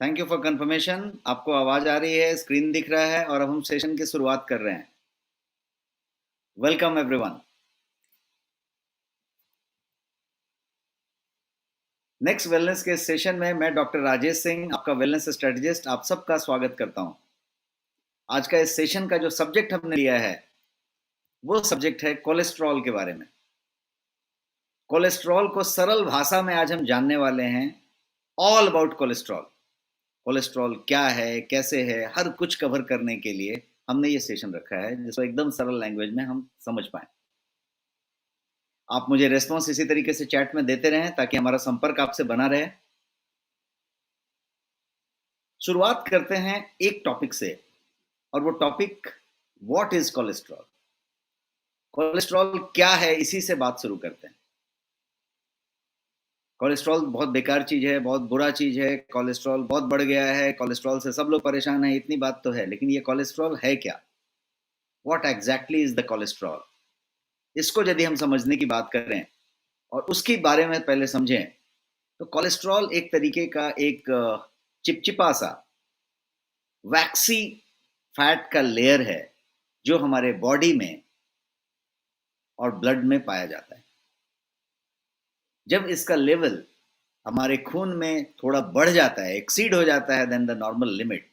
Thank you for confirmation. आपको आवाज आ रही है, स्क्रीन दिख रहा है और अब हम सेशन की शुरुआत कर रहे हैं। Welcome everyone. नेक्स्ट वेलनेस के सेशन में मैं डॉक्टर राजेश सिंह, आपका वेलनेस स्ट्रेटजिस्ट, आप सबका स्वागत करता हूं। आज का इस सेशन का जो सब्जेक्ट हमने लिया है वो सब्जेक्ट है कोलेस्ट्रॉल के बारे में। कोलेस्ट्रॉल को सरल भाषा में आज हम जानने वाले हैं। All about cholesterol. कोलेस्ट्रॉल क्या है, कैसे है, हर कुछ कवर करने के लिए हमने ये सेशन रखा है जिसको एकदम सरल लैंग्वेज में हम समझ पाए। आप मुझे रेस्पॉन्स इसी तरीके से चैट में देते रहें ताकि हमारा संपर्क आपसे बना रहे। शुरुआत करते हैं एक टॉपिक से, और वो topic what is cholesterol. Cholesterol क्या है, इसी से बात शुरू करते हैं। कोलेस्ट्रॉल बहुत बेकार चीज है, बहुत बुरा चीज है, कोलेस्ट्रॉल बहुत बढ़ गया है, कोलेस्ट्रॉल से सब लोग परेशान हैं, इतनी बात तो है। लेकिन ये कोलेस्ट्रॉल है क्या? What exactly is the cholesterol? इसको यदि हम समझने की बात करें और उसके बारे में पहले समझें तो कोलेस्ट्रॉल एक तरीके का एक चिपचिपा सा वैक्सी फैट का लेयर है जो हमारे बॉडी में और ब्लड में पाया जाता है। जब इसका लेवल हमारे खून में थोड़ा बढ़ जाता है, एक्सीड हो जाता है then the normal limit,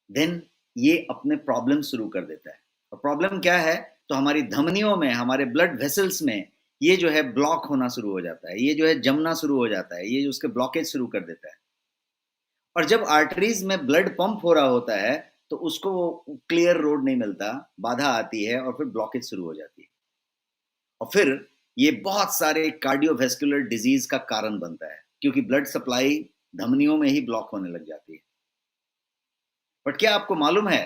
then ये अपने प्रॉब्लम शुरू कर देता है। और प्रॉब्लम क्या है? तो हमारी धमनियों में, हमारे ब्लड वेसल्स में ये जो है ब्लॉक होना शुरू हो जाता है, ये जो है जमना शुरू हो जाता है, ये उसके ब्लॉकेज शुरू कर देता है। और जब आर्टरीज में ब्लड पंप हो रहा होता है तो उसको वो क्लियर रोड नहीं मिलता, बाधा आती है और फिर ब्लॉकेज शुरू हो जाती है। और फिर ये बहुत सारे कार्डियोवैस्कुलर डिजीज का कारण बनता है क्योंकि ब्लड सप्लाई धमनियों में ही ब्लॉक होने लग जाती है। बट क्या आपको मालूम है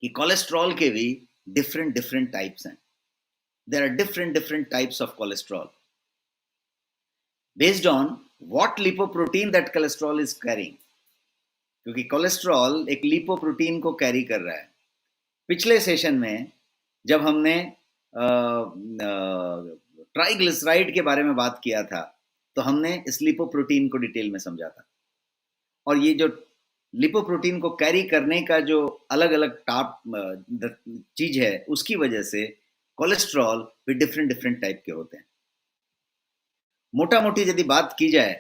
कि कोलेस्ट्रॉल के भी डिफरेंट डिफरेंट टाइप्स हैं? There are different different types of cholesterol based on what lipoprotein that cholesterol is carrying. क्योंकि कोलेस्ट्रॉल एक लिपोप्रोटीन को कैरी कर रहा है। पिछले सेशन में जब हमने ट्राइग्लिसराइड के बारे में बात किया था तो हमने इस लिपोप्रोटीन को डिटेल में समझा था। और ये जो लिपोप्रोटीन को कैरी करने का जो अलग अलग टाप चीज है उसकी वजह से कोलेस्ट्रॉल भी डिफरेंट डिफरेंट टाइप के होते हैं। मोटा मोटी यदि बात की जाए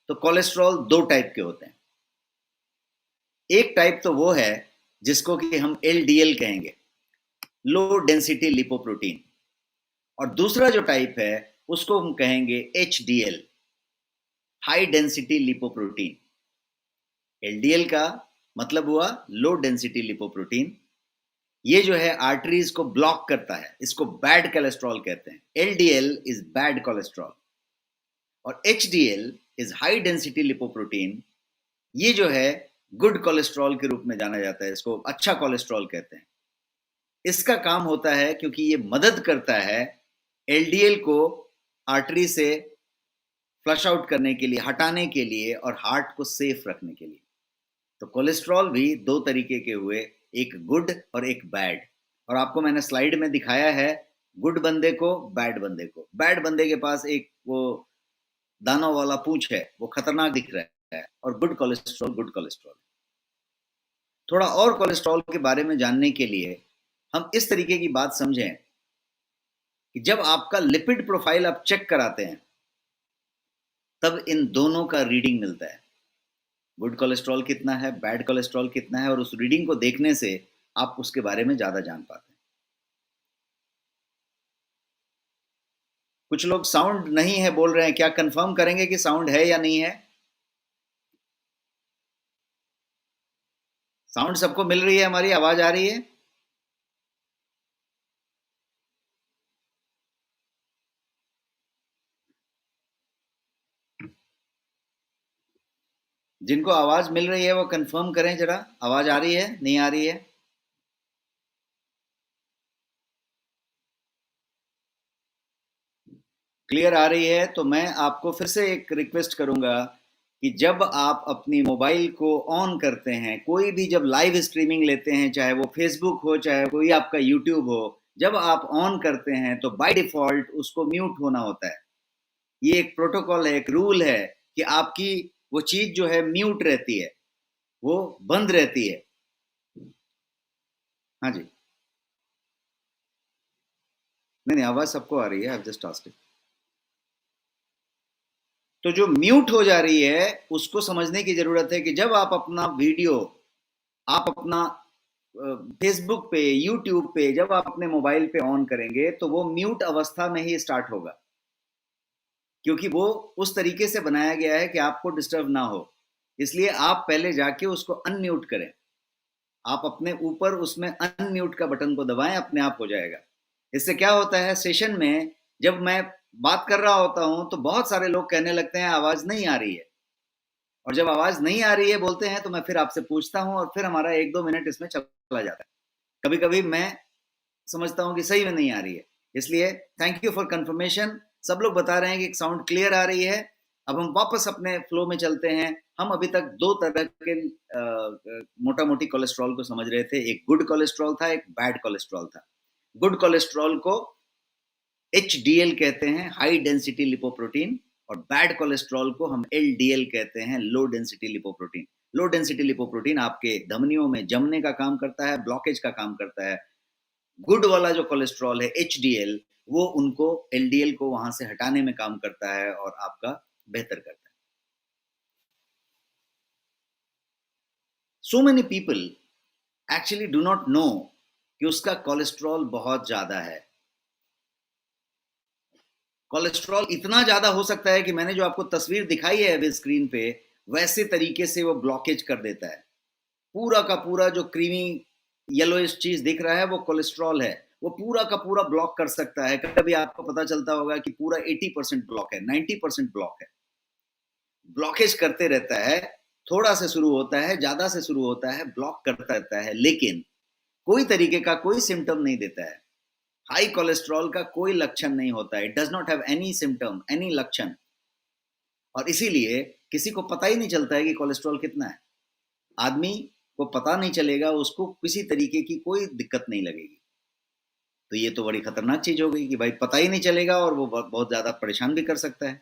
तो कोलेस्ट्रॉल दो टाइप के होते हैं। एक टाइप तो वो है जिसको कि हम एलडीएल कहेंगे, लो डेंसिटी लिपोप्रोटीन, और दूसरा जो टाइप है उसको हम कहेंगे HDL, high density lipoprotein. LDL का मतलब हुआ लो डेंसिटी लिपोप्रोटीन। ये जो है आर्टरीज को ब्लॉक करता है, इसको बैड कोलेस्ट्रॉल कहते हैं। एलडीएल इज बैड कोलेस्ट्रॉल और HDL is high density lipoprotein. ये जो है गुड कोलेस्ट्रॉल के रूप में जाना जाता है, इसको अच्छा कोलेस्ट्रॉल कहते हैं। इसका काम होता है क्योंकि ये मदद करता है एलडीएल को आर्टरी से फ्लश आउट करने के लिए, हटाने के लिए और हार्ट को सेफ रखने के लिए। तो कोलेस्ट्रॉल भी दो तरीके के हुए, एक गुड और एक बैड। और आपको मैंने स्लाइड में दिखाया है गुड बंदे को, बैड बंदे को। बैड बंदे के पास एक वो दानों वाला पूंछ है, वो खतरनाक दिख रहा है, और गुड कोलेस्ट्रॉल गुड कोलेस्ट्रॉल। थोड़ा और कोलेस्ट्रॉल के बारे में जानने के लिए हम इस तरीके की बात समझें कि जब आपका लिपिड प्रोफाइल आप चेक कराते हैं तब इन दोनों का रीडिंग मिलता है। गुड कोलेस्ट्रॉल कितना है, बैड कोलेस्ट्रॉल कितना है, और उस रीडिंग को देखने से आप उसके बारे में ज्यादा जान पाते हैं। कुछ लोग साउंड नहीं है बोल रहे हैं, क्या कंफर्म करेंगे कि साउंड है या नहीं है? साउंड सबको मिल रही है? हमारी आवाज आ रही है? जिनको आवाज मिल रही है वो कंफर्म करें जरा, आवाज आ रही है, नहीं आ रही है? क्लियर आ रही है तो मैं आपको फिर से एक रिक्वेस्ट करूंगा कि जब आप अपनी मोबाइल को ऑन करते हैं, कोई भी जब लाइव स्ट्रीमिंग लेते हैं, चाहे वो फेसबुक हो चाहे कोई आपका यूट्यूब हो, जब आप ऑन करते हैं तो बाय डिफॉल्ट उसको म्यूट होना होता है। ये एक प्रोटोकॉल है, एक रूल है कि आपकी वो चीज जो है म्यूट रहती है, वो बंद रहती है। हाँ जी। नहीं नहीं, आवाज सबको आ रही है, आई जस्ट आस्क्ड। तो जो म्यूट हो जा रही है उसको समझने की जरूरत है कि जब आप अपना वीडियो, आप अपना फेसबुक पे, यूट्यूब पे जब आप अपने मोबाइल पे ऑन करेंगे तो वो म्यूट अवस्था में ही स्टार्ट होगा, क्योंकि वो उस तरीके से बनाया गया है कि आपको डिस्टर्ब ना हो। इसलिए आप पहले जाके उसको अनम्यूट करें। आप अपने ऊपर उसमें अनम्यूट का बटन को दबाएं, अपने आप हो जाएगा। इससे क्या होता है, सेशन में जब मैं बात कर रहा होता हूं तो बहुत सारे लोग कहने लगते हैं आवाज नहीं आ रही है, और जब आवाज नहीं आ रही है बोलते हैं तो मैं फिर आपसे पूछता हूं और फिर हमारा 1-2 मिनट इसमें चला जाता है। कभी कभी मैं समझता हूं कि सही में नहीं आ रही है। इसलिए थैंक यू फॉर कंफर्मेशन। सब लोग बता रहे हैं कि साउंड क्लियर आ रही है। अब हम वापस अपने फ्लो में चलते हैं। हम अभी तक दो तरह के मोटा मोटी कोलेस्ट्रॉल को समझ रहे थे। एक गुड कोलेस्ट्रॉल था, एक बैड कोलेस्ट्रॉल था। गुड कोलेस्ट्रॉल को HDL कहते हैं, हाई डेंसिटी लिपोप्रोटीन, और बैड कोलेस्ट्रॉल को हम LDL कहते हैं, low density lipoprotein. Low density lipoprotein आपके धमनियों में जमने का काम करता है, ब्लॉकेज का काम करता है। गुड वाला जो कोलेस्ट्रॉल है HDL, वो उनको LDL को वहां से हटाने में काम करता है और आपका बेहतर करता है। So many people actually do not know कि उसका कोलेस्ट्रॉल बहुत ज्यादा है। कोलेस्ट्रॉल इतना ज्यादा हो सकता है कि मैंने जो आपको तस्वीर दिखाई है अभी स्क्रीन पे, वैसे तरीके से वो ब्लॉकेज कर देता है। पूरा का पूरा जो क्रीमी येलोइश चीज दिख रहा है वो कोलेस्ट्रॉल है। वो पूरा का पूरा ब्लॉक कर सकता है। कभी आपको पता चलता होगा कि पूरा 80% ब्लॉक है, 90% ब्लॉक है। ब्लॉकेज करते रहता है। थोड़ा से शुरू होता है, ज्यादा से शुरू होता है, ब्लॉक करता रहता है, लेकिन कोई तरीके का कोई सिम्टम नहीं देता है। हाई कोलेस्ट्रॉल का कोई लक्षण नहीं होता है। It does not have any symptom, any लक्षण। और इसीलिए किसी को पता ही नहीं चलता है कि कोलेस्ट्रॉल कितना है। आदमी को पता नहीं चलेगा, उसको किसी तरीके की कोई दिक्कत नहीं लगेगी। तो ये तो बड़ी खतरनाक चीज हो गई कि भाई पता ही नहीं चलेगा और वो बहुत ज्यादा परेशान भी कर सकता है।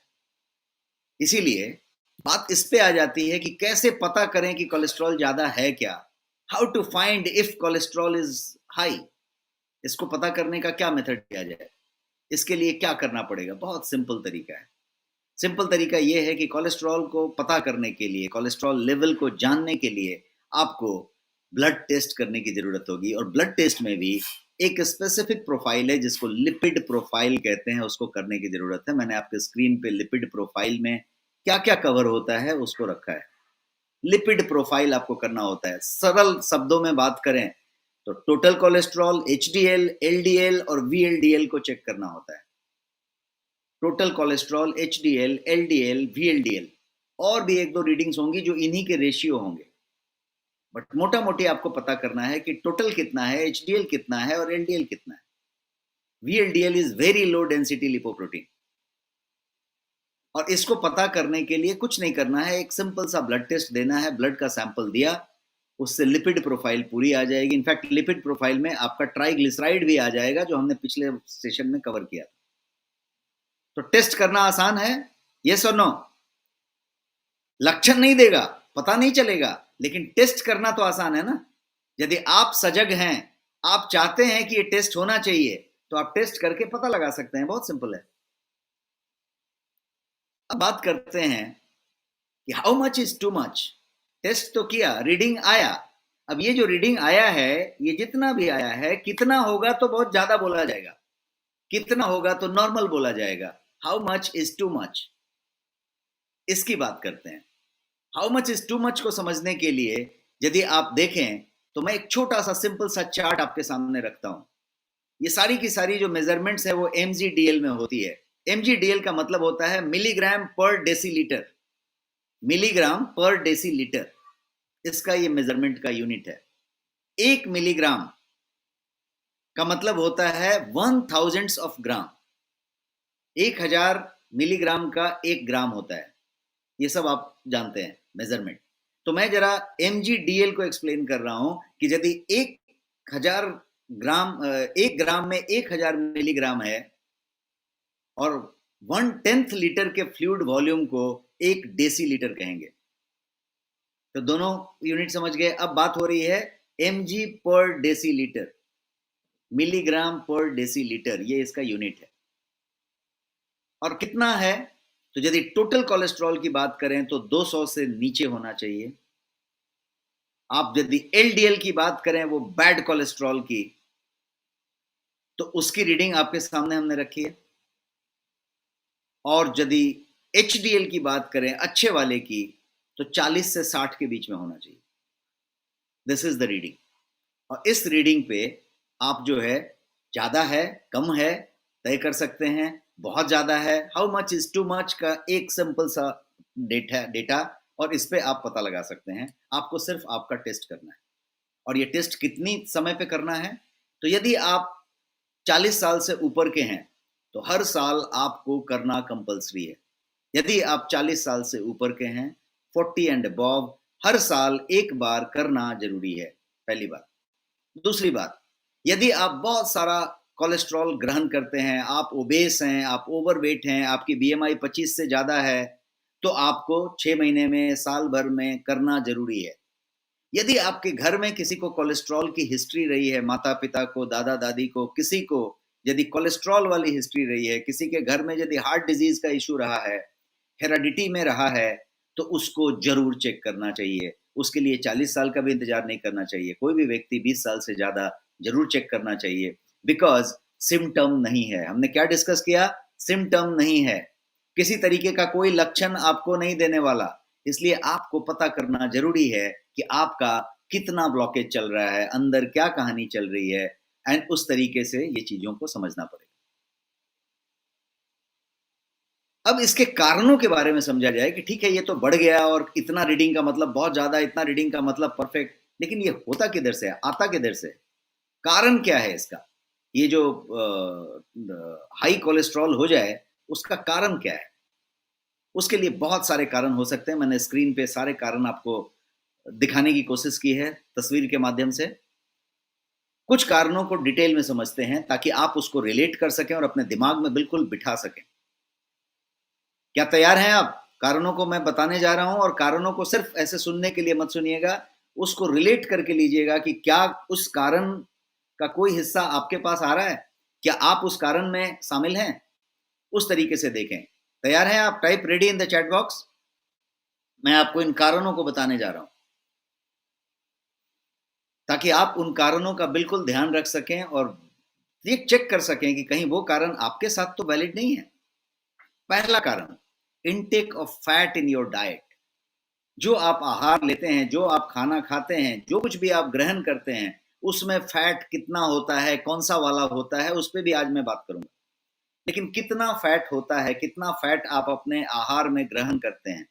इसीलिए बात इस पे आ जाती है कि कैसे पता करें कि कोलेस्ट्रॉल ज्यादा है क्या। How to find if cholesterol is high. इसको पता करने का क्या मेथड किया जाए, इसके लिए क्या करना पड़ेगा। बहुत सिंपल तरीका है। सिंपल तरीका यह है कि कोलेस्ट्रॉल को पता करने के लिए, कोलेस्ट्रॉल लेवल को जानने के लिए आपको ब्लड टेस्ट करने की जरूरत होगी। और ब्लड टेस्ट में भी एक स्पेसिफिक प्रोफाइल है जिसको लिपिड प्रोफाइल कहते हैं, उसको करने की जरूरत है। मैंने आपके स्क्रीन पे लिपिड प्रोफाइल में क्या क्या कवर होता है उसको रखा है। लिपिड प्रोफाइल आपको करना होता है। सरल शब्दों में बात करें तो टोटल कोलेस्ट्रॉल, HDL, LDL और VLDL को चेक करना होता है। Total cholesterol, HDL, LDL, VLDL, और भी एक दो रीडिंग्स होंगी जो इन्हीं के रेशियो होंगे। बट मोटा मोटी आपको पता करना है कि टोटल कितना है, HDL कितना है और LDL कितना है। VLDL is very low density lipoprotein. और इसको पता करने के लिए कुछ नहीं करना है, एक सिंपल सा ब्लड टेस्ट देना है। ब्लड का सैंपल दिया, उससे लिपिड प्रोफाइल पूरी आ जाएगी। इनफैक्ट लिपिड प्रोफाइल में आपका ट्राइग्लिसराइड भी आ जाएगा, जो हमने पिछले सेशन में कवर किया था। तो टेस्ट करना आसान है, यस और नो। लक्षण नहीं देगा, पता नहीं चलेगा, लेकिन टेस्ट करना तो आसान है ना। यदि आप सजग हैं, आप चाहते हैं कि ये टेस्ट होना चाहिए, तो आप टेस्ट करके पता लगा सकते हैं। बहुत सिंपल है। अब बात करते हैं कि how much is too much. Test तो किया, रीडिंग आया। अब ये जो रीडिंग आया है, ये जितना भी आया है, कितना होगा तो बहुत ज्यादा बोला जाएगा, कितना होगा तो नॉर्मल बोला जाएगा। How much is too much, इसकी बात करते हैं। How much is too much को समझने के लिए यदि आप देखें तो मैं एक छोटा सा सिंपल सा चार्ट आपके सामने रखता हूं। ये सारी की सारी जो मेजरमेंट्स है वो MGDL में होती है। MGDL का मतलब होता है मिलीग्राम पर डेसीलीटर। मिलीग्राम पर डेसीलीटर, इसका ये मेजरमेंट का यूनिट है। 1 मिलीग्राम का मतलब होता है 1000 ऑफ ग्राम। 1000 मिलीग्राम का 1 ग्राम होता है। ये सब आप जानते हैं मेजरमेंट। तो मैं जरा MGDL को एक्सप्लेन कर रहा हूं कि यदि 1000 ग्राम, 1 ग्राम में 1000 मिलीग्राम है और 1/10 लीटर के फ्लूइड वॉल्यूम को 1 डेसीलीटर कहेंगे। तो दोनों यूनिट समझ गए। अब बात हो रही है mg पर डेसीलीटर, मिलीग्राम पर डेसीलीटर, ये इसका यूनिट है। और कितना है, तो यदि टोटल कोलेस्ट्रॉल की बात करें तो 200 से नीचे होना चाहिए। आप यदि एलडीएल की बात करें, वो बैड कोलेस्ट्रॉल की, तो उसकी रीडिंग आपके सामने हमने रखी है। और यदि एचडीएल की बात करें, अच्छे वाले की, तो 40 से 60 के बीच में होना चाहिए। This is the reading. और इस रीडिंग पे आप जो है, ज्यादा है कम है तय कर सकते हैं। बहुत ज्यादा है, how much is too much का एक सिंपल सा डेटा, और इस पे आप पता लगा सकते हैं। आपको सिर्फ आपका टेस्ट करना है। और ये टेस्ट कितनी समय पे करना है, तो यदि आप 40 साल से ऊपर के हैं तो हर साल आपको करना कंपलसरी है। यदि आप 40 साल से ऊपर के हैं, 40 एंड अबव, हर साल एक बार करना जरूरी है, पहली बात। दूसरी बात, यदि आप बहुत सारा कोलेस्ट्रॉल ग्रहण करते हैं, आप ओबेस हैं, आप ओवरवेट हैं, आपकी बीएमआई 25 से ज्यादा है, तो आपको 6 महीने में, साल भर में करना जरूरी है। यदि आपके घर में किसी को कोलेस्ट्रॉल की हिस्ट्री रही है, माता पिता को, दादा दादी को, किसी को यदि कोलेस्ट्रॉल वाली हिस्ट्री रही है, किसी के घर में यदि हार्ट डिजीज का इशू रहा है, हेरिडिटी में रहा है, तो उसको जरूर चेक करना चाहिए। उसके लिए 40 साल का भी इंतजार नहीं करना चाहिए। कोई भी व्यक्ति 20 साल से ज्यादा जरूर चेक करना चाहिए, बिकॉज सिम्टम नहीं है। हमने क्या डिस्कस किया, सिम्टम नहीं है, किसी तरीके का कोई लक्षण आपको नहीं देने वाला। इसलिए आपको पता करना जरूरी है कि आपका कितना ब्लॉकेज चल रहा है, अंदर क्या कहानी चल रही है, एंड उस तरीके से ये चीजों को समझना पड़ेगा। अब इसके कारणों के बारे में समझा जाए कि ठीक है, ये तो बढ़ गया और इतना रीडिंग का मतलब बहुत ज्यादा, इतना रीडिंग का मतलब परफेक्ट, लेकिन ये होता किधर से है, आता किधर से, कारण क्या है इसका? ये जो हाई कोलेस्ट्रॉल हो जाए, उसका कारण क्या है? उसके लिए बहुत सारे कारण हो सकते हैं। मैंने स्क्रीन पे सारे कारण आपको दिखाने की कोशिश की है तस्वीर के माध्यम से। कुछ कारणों को डिटेल में समझते हैं ताकि आप उसको रिलेट कर सकें और अपने दिमाग में बिल्कुल बिठा सकें। क्या तैयार हैं आप? कारणों को मैं बताने जा रहा हूं, और कारणों को सिर्फ ऐसे सुनने के लिए मत सुनिएगा, उसको रिलेट करके लीजिएगा कि क्या उस कारण का कोई हिस्सा आपके पास आ रहा है, क्या आप उस कारण में शामिल हैं, उस तरीके से देखें। तैयार हैं आप? Type ready in the chat box. मैं आपको इन कारणों को बताने जा रहा हूं ताकि आप उन कारणों का बिल्कुल ध्यान रख सकें और ये चेक कर सकें कि कहीं वो कारण आपके साथ तो वैलिड नहीं है। पहला कारण, intake of fat in your diet. जो आप आहार लेते हैं, जो आप खाना खाते हैं, जो कुछ भी आप ग्रहण करते हैं, उसमें फैट कितना होता है, कौन सा वाला होता है, उस पर भी आज मैं बात करूंगा। लेकिन कितना फैट होता है, कितना फैट आप अपने आहार में ग्रहण करते हैं।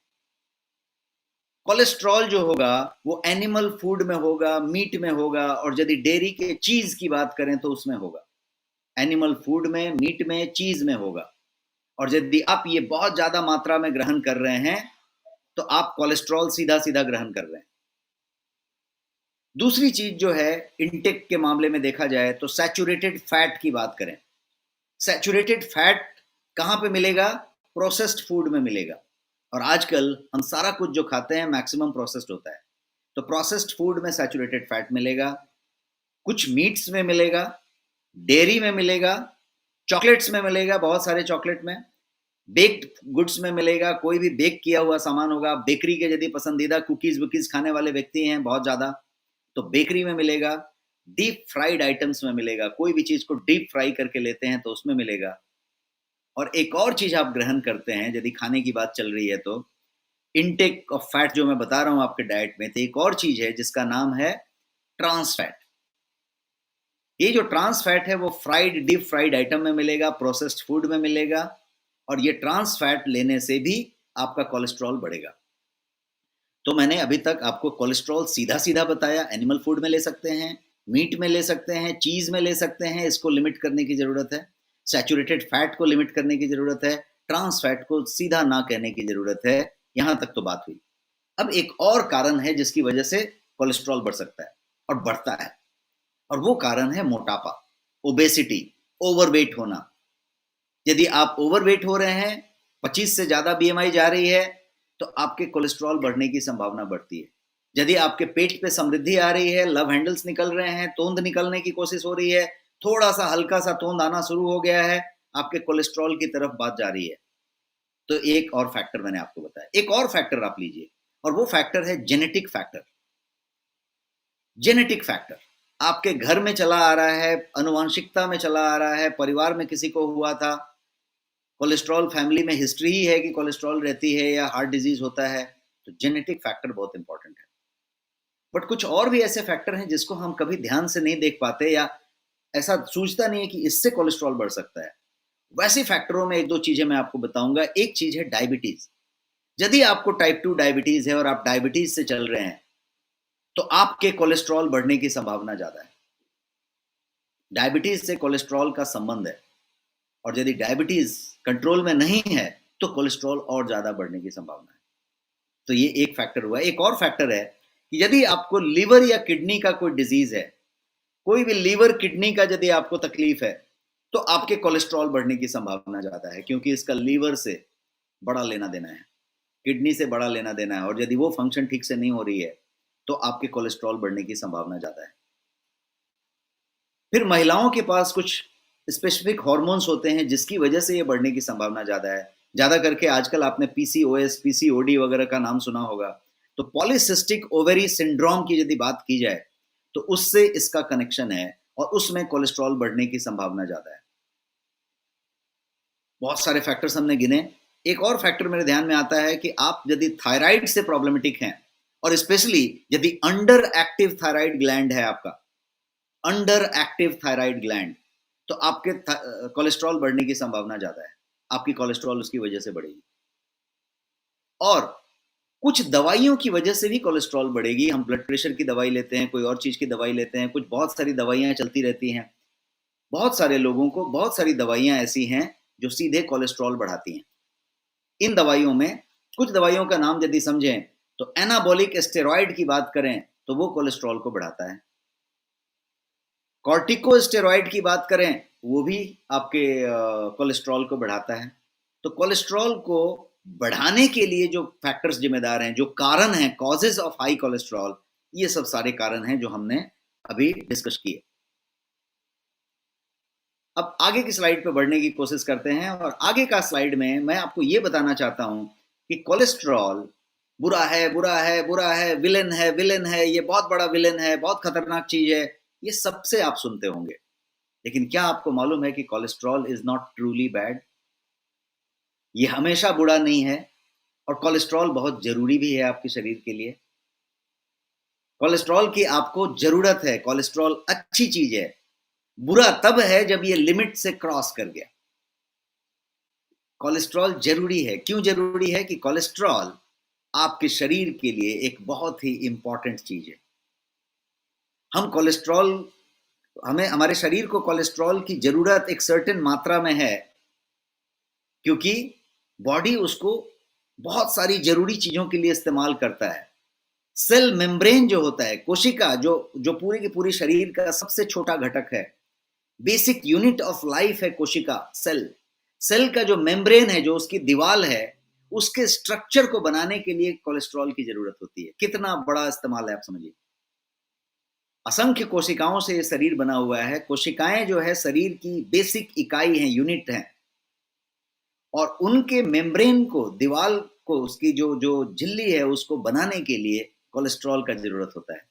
कोलेस्ट्रॉल जो होगा वो एनिमल फूड में होगा, मीट में होगा, और यदि डेयरी के चीज की बात करें तो उसमें होगा। एनिमल फूड में, मीट में, चीज में होगा। और यदि आप ये बहुत ज्यादा मात्रा में ग्रहण कर रहे हैं तो आप कोलेस्ट्रॉल सीधा सीधा ग्रहण कर रहे हैं। दूसरी चीज जो है इनटेक के मामले में देखा जाए तो सैचुरेटेड फैट की बात करें। सैचुरेटेड फैट कहां पे मिलेगा? प्रोसेस्ड फूड में मिलेगा। और आजकल हम सारा कुछ जो खाते हैं मैक्सिमम प्रोसेस्ड होता है, तो प्रोसेस्ड फूड में सैचुरेटेड फैट मिलेगा। कुछ मीट्स में मिलेगा, डेयरी में मिलेगा, चॉकलेट्स में मिलेगा, बहुत सारे चॉकलेट में, बेक्ड गुड्स में मिलेगा। कोई भी बेक किया हुआ सामान होगा, बेकरी के यदि पसंदीदा कुकीज वुकीज खाने वाले व्यक्ति हैं बहुत ज्यादा, तो बेकरी में मिलेगा। डीप फ्राइड आइटम्स में मिलेगा, कोई भी चीज को डीप फ्राई करके लेते हैं तो उसमें मिलेगा। और एक और चीज आप ग्रहण करते हैं, यदि खाने की बात चल रही है तो इनटेक ऑफ फैट जो मैं बता रहा हूं आपके डाइट में, तो एक और चीज है जिसका नाम है ट्रांस फैट। ये जो ट्रांस फैट है वो फ्राइड, डीप फ्राइड आइटम में मिलेगा, प्रोसेस्ड फूड में मिलेगा। और ये ट्रांस फैट लेने से भी आपका कोलेस्ट्रॉल बढ़ेगा। तो मैंने अभी तक आपको कोलेस्ट्रॉल सीधा सीधा बताया। एनिमल फूड में ले सकते हैं, मीट में ले सकते हैं, चीज में ले सकते हैं, इसको लिमिट करने की जरूरत है। सैचुरेटेड फैट को लिमिट करने की जरूरत है, ट्रांस फैट को सीधा ना कहने की जरूरत है। यहां तक तो बात हुई। अब एक और कारण है जिसकी वजह से कोलेस्ट्रॉल बढ़ सकता है और बढ़ता है, और वो कारण है मोटापा, ओबेसिटी, ओवरवेट होना। यदि आप ओवरवेट हो रहे हैं, 25 से ज्यादा बीएमआई जा रही है, तो आपके कोलेस्ट्रॉल बढ़ने की संभावना बढ़ती है। यदि आपके पेट पे समृद्धि आ रही है, लव हैंडल्स निकल रहे हैं, तोंद निकलने की कोशिश हो रही है, थोड़ा सा हल्का सा तोंद आना शुरू हो गया है, आपके कोलेस्ट्रॉल की तरफ बात जा रही है। तो एक और फैक्टर मैंने आपको बताया, एक और फैक्टर आप लीजिए, और वो फैक्टर है जेनेटिक फैक्टर। जेनेटिक फैक्टर आपके घर में चला आ रहा है, अनुवांशिकता में चला आ रहा है, परिवार में किसी को हुआ था, कोलेस्ट्रॉल फैमिली में हिस्ट्री ही है कि कोलेस्ट्रॉल रहती है या हार्ट डिजीज होता है, तो जेनेटिक फैक्टर बहुत इंपॉर्टेंट है। बट कुछ और भी ऐसे फैक्टर हैं जिसको हम कभी ध्यान से नहीं देख पाते, या ऐसा सूझता नहीं है कि इससे कोलेस्ट्रॉल बढ़ सकता है। वैसे फैक्टरों में एक दो चीजें मैं आपको बताऊंगा। एक चीज है डायबिटीज। यदि आपको टाइप 2 डायबिटीज है और आप डायबिटीज से चल रहे हैं, तो आपके कोलेस्ट्रॉल बढ़ने की संभावना ज्यादा है। डायबिटीज से कोलेस्ट्रॉल का संबंध है, और यदि डायबिटीज कंट्रोल में नहीं है तो कोलेस्ट्रॉल और ज्यादा बढ़ने की संभावना है। तो ये एक फैक्टर हुआ। एक और फैक्टर है कि यदि आपको लीवर या किडनी का कोई डिजीज है, कोई भी लीवर किडनी का यदि आपको तकलीफ है, तो आपके कोलेस्ट्रॉल बढ़ने की संभावना ज्यादा है, क्योंकि इसका लीवर से बड़ा लेना देना है, किडनी से बड़ा लेना देना है, और यदि वो फंक्शन ठीक से नहीं हो रही है तो आपके कोलेस्ट्रॉल बढ़ने की संभावना ज्यादा है। फिर महिलाओं के पास कुछ स्पेसिफिक हॉर्मोन्स होते हैं जिसकी वजह से ये बढ़ने की संभावना ज्यादा है। ज्यादा करके आजकल आपने पीसीओएस, पीसीओडी वगैरह का नाम सुना होगा। तो पॉलीसिस्टिक ओवेरी सिंड्रोम की यदि बात की जाए तो उससे इसका कनेक्शन है, और उसमें कोलेस्ट्रॉल बढ़ने की संभावना ज्यादा है। बहुत सारे फैक्टर्स हमने गिने। एक और फैक्टर मेरे ध्यान में आता है कि आप यदि थायराइड से प्रॉब्लमेटिक हैं, और स्पेशली यदि अंडर एक्टिव थायराइड ग्लैंड है आपका, अंडर एक्टिव थायराइड ग्लैंड, तो आपके कोलेस्ट्रॉल बढ़ने की संभावना ज्यादा है। आपकी कोलेस्ट्रॉल उसकी वजह से बढ़ेगी। और कुछ दवाइयों की वजह से भी कोलेस्ट्रॉल बढ़ेगी। हम ब्लड प्रेशर की दवाई लेते हैं, कोई और चीज की दवाई लेते हैं, कुछ बहुत सारी दवाइयां चलती रहती हैं। बहुत सारे लोगों को बहुत सारी दवाइयां ऐसी हैं जो सीधे कोलेस्ट्रॉल बढ़ाती हैं। इन दवाइयों में कुछ दवाइयों का नाम यदि समझें तो एनाबॉलिक स्टेरॉइड की बात करें तो वो कोलेस्ट्रॉल को बढ़ाता है। कॉर्टिकोस्टेरॉइड की बात करें, वो भी आपके कोलेस्ट्रॉल को बढ़ाता है। तो कोलेस्ट्रॉल को बढ़ाने के लिए जो फैक्टर्स जिम्मेदार हैं, जो कारण हैं, कॉजेज ऑफ हाई कोलेस्ट्रॉल, ये सब सारे कारण हैं जो हमने अभी डिस्कस किए। अब आगे की स्लाइड पे बढ़ने की कोशिश करते हैं, और आगे का स्लाइड में मैं आपको ये बताना चाहता हूं कि कोलेस्ट्रॉल बुरा है, बुरा है, बुरा है, विलेन है, विलेन है, ये बहुत बड़ा विलेन है, बहुत खतरनाक चीज है। ये सबसे आप सुनते होंगे, लेकिन क्या आपको मालूम है कि cholesterol is not truly bad? ये हमेशा बुरा नहीं है, और कोलेस्ट्रॉल बहुत जरूरी भी है आपके शरीर के लिए। कोलेस्ट्रॉल की आपको जरूरत है, कोलेस्ट्रॉल अच्छी चीज है। बुरा तब है जब ये लिमिट से क्रॉस कर गया। कोलेस्ट्रॉल जरूरी है। क्यों जरूरी है? कि कोलेस्ट्रॉल आपके शरीर के लिए एक बहुत ही इंपॉर्टेंट चीज है। हम कोलेस्ट्रॉल हमें हमारे शरीर को कोलेस्ट्रॉल की जरूरत एक सर्टेन मात्रा में है, क्योंकि बॉडी उसको बहुत सारी जरूरी चीजों के लिए इस्तेमाल करता है। सेल मेम्ब्रेन जो होता है, कोशिका, जो जो पूरी की पूरी शरीर का सबसे छोटा घटक है, बेसिक यूनिट ऑफ लाइफ है कोशिका, सेल। सेल का जो मेम्ब्रेन है, जो उसकी दीवार है, उसके स्ट्रक्चर को बनाने के लिए कोलेस्ट्रॉल की जरूरत होती है। कितना बड़ा इस्तेमाल है आप समझिए। असंख्य कोशिकाओं से ये शरीर बना हुआ है। कोशिकाएं जो है शरीर की बेसिक इकाई हैं, यूनिट हैं, और उनके मेम्ब्रेन को, दीवार को, उसकी जो जो झिल्ली है, उसको बनाने के लिए कोलेस्ट्रॉल का जरूरत होता है।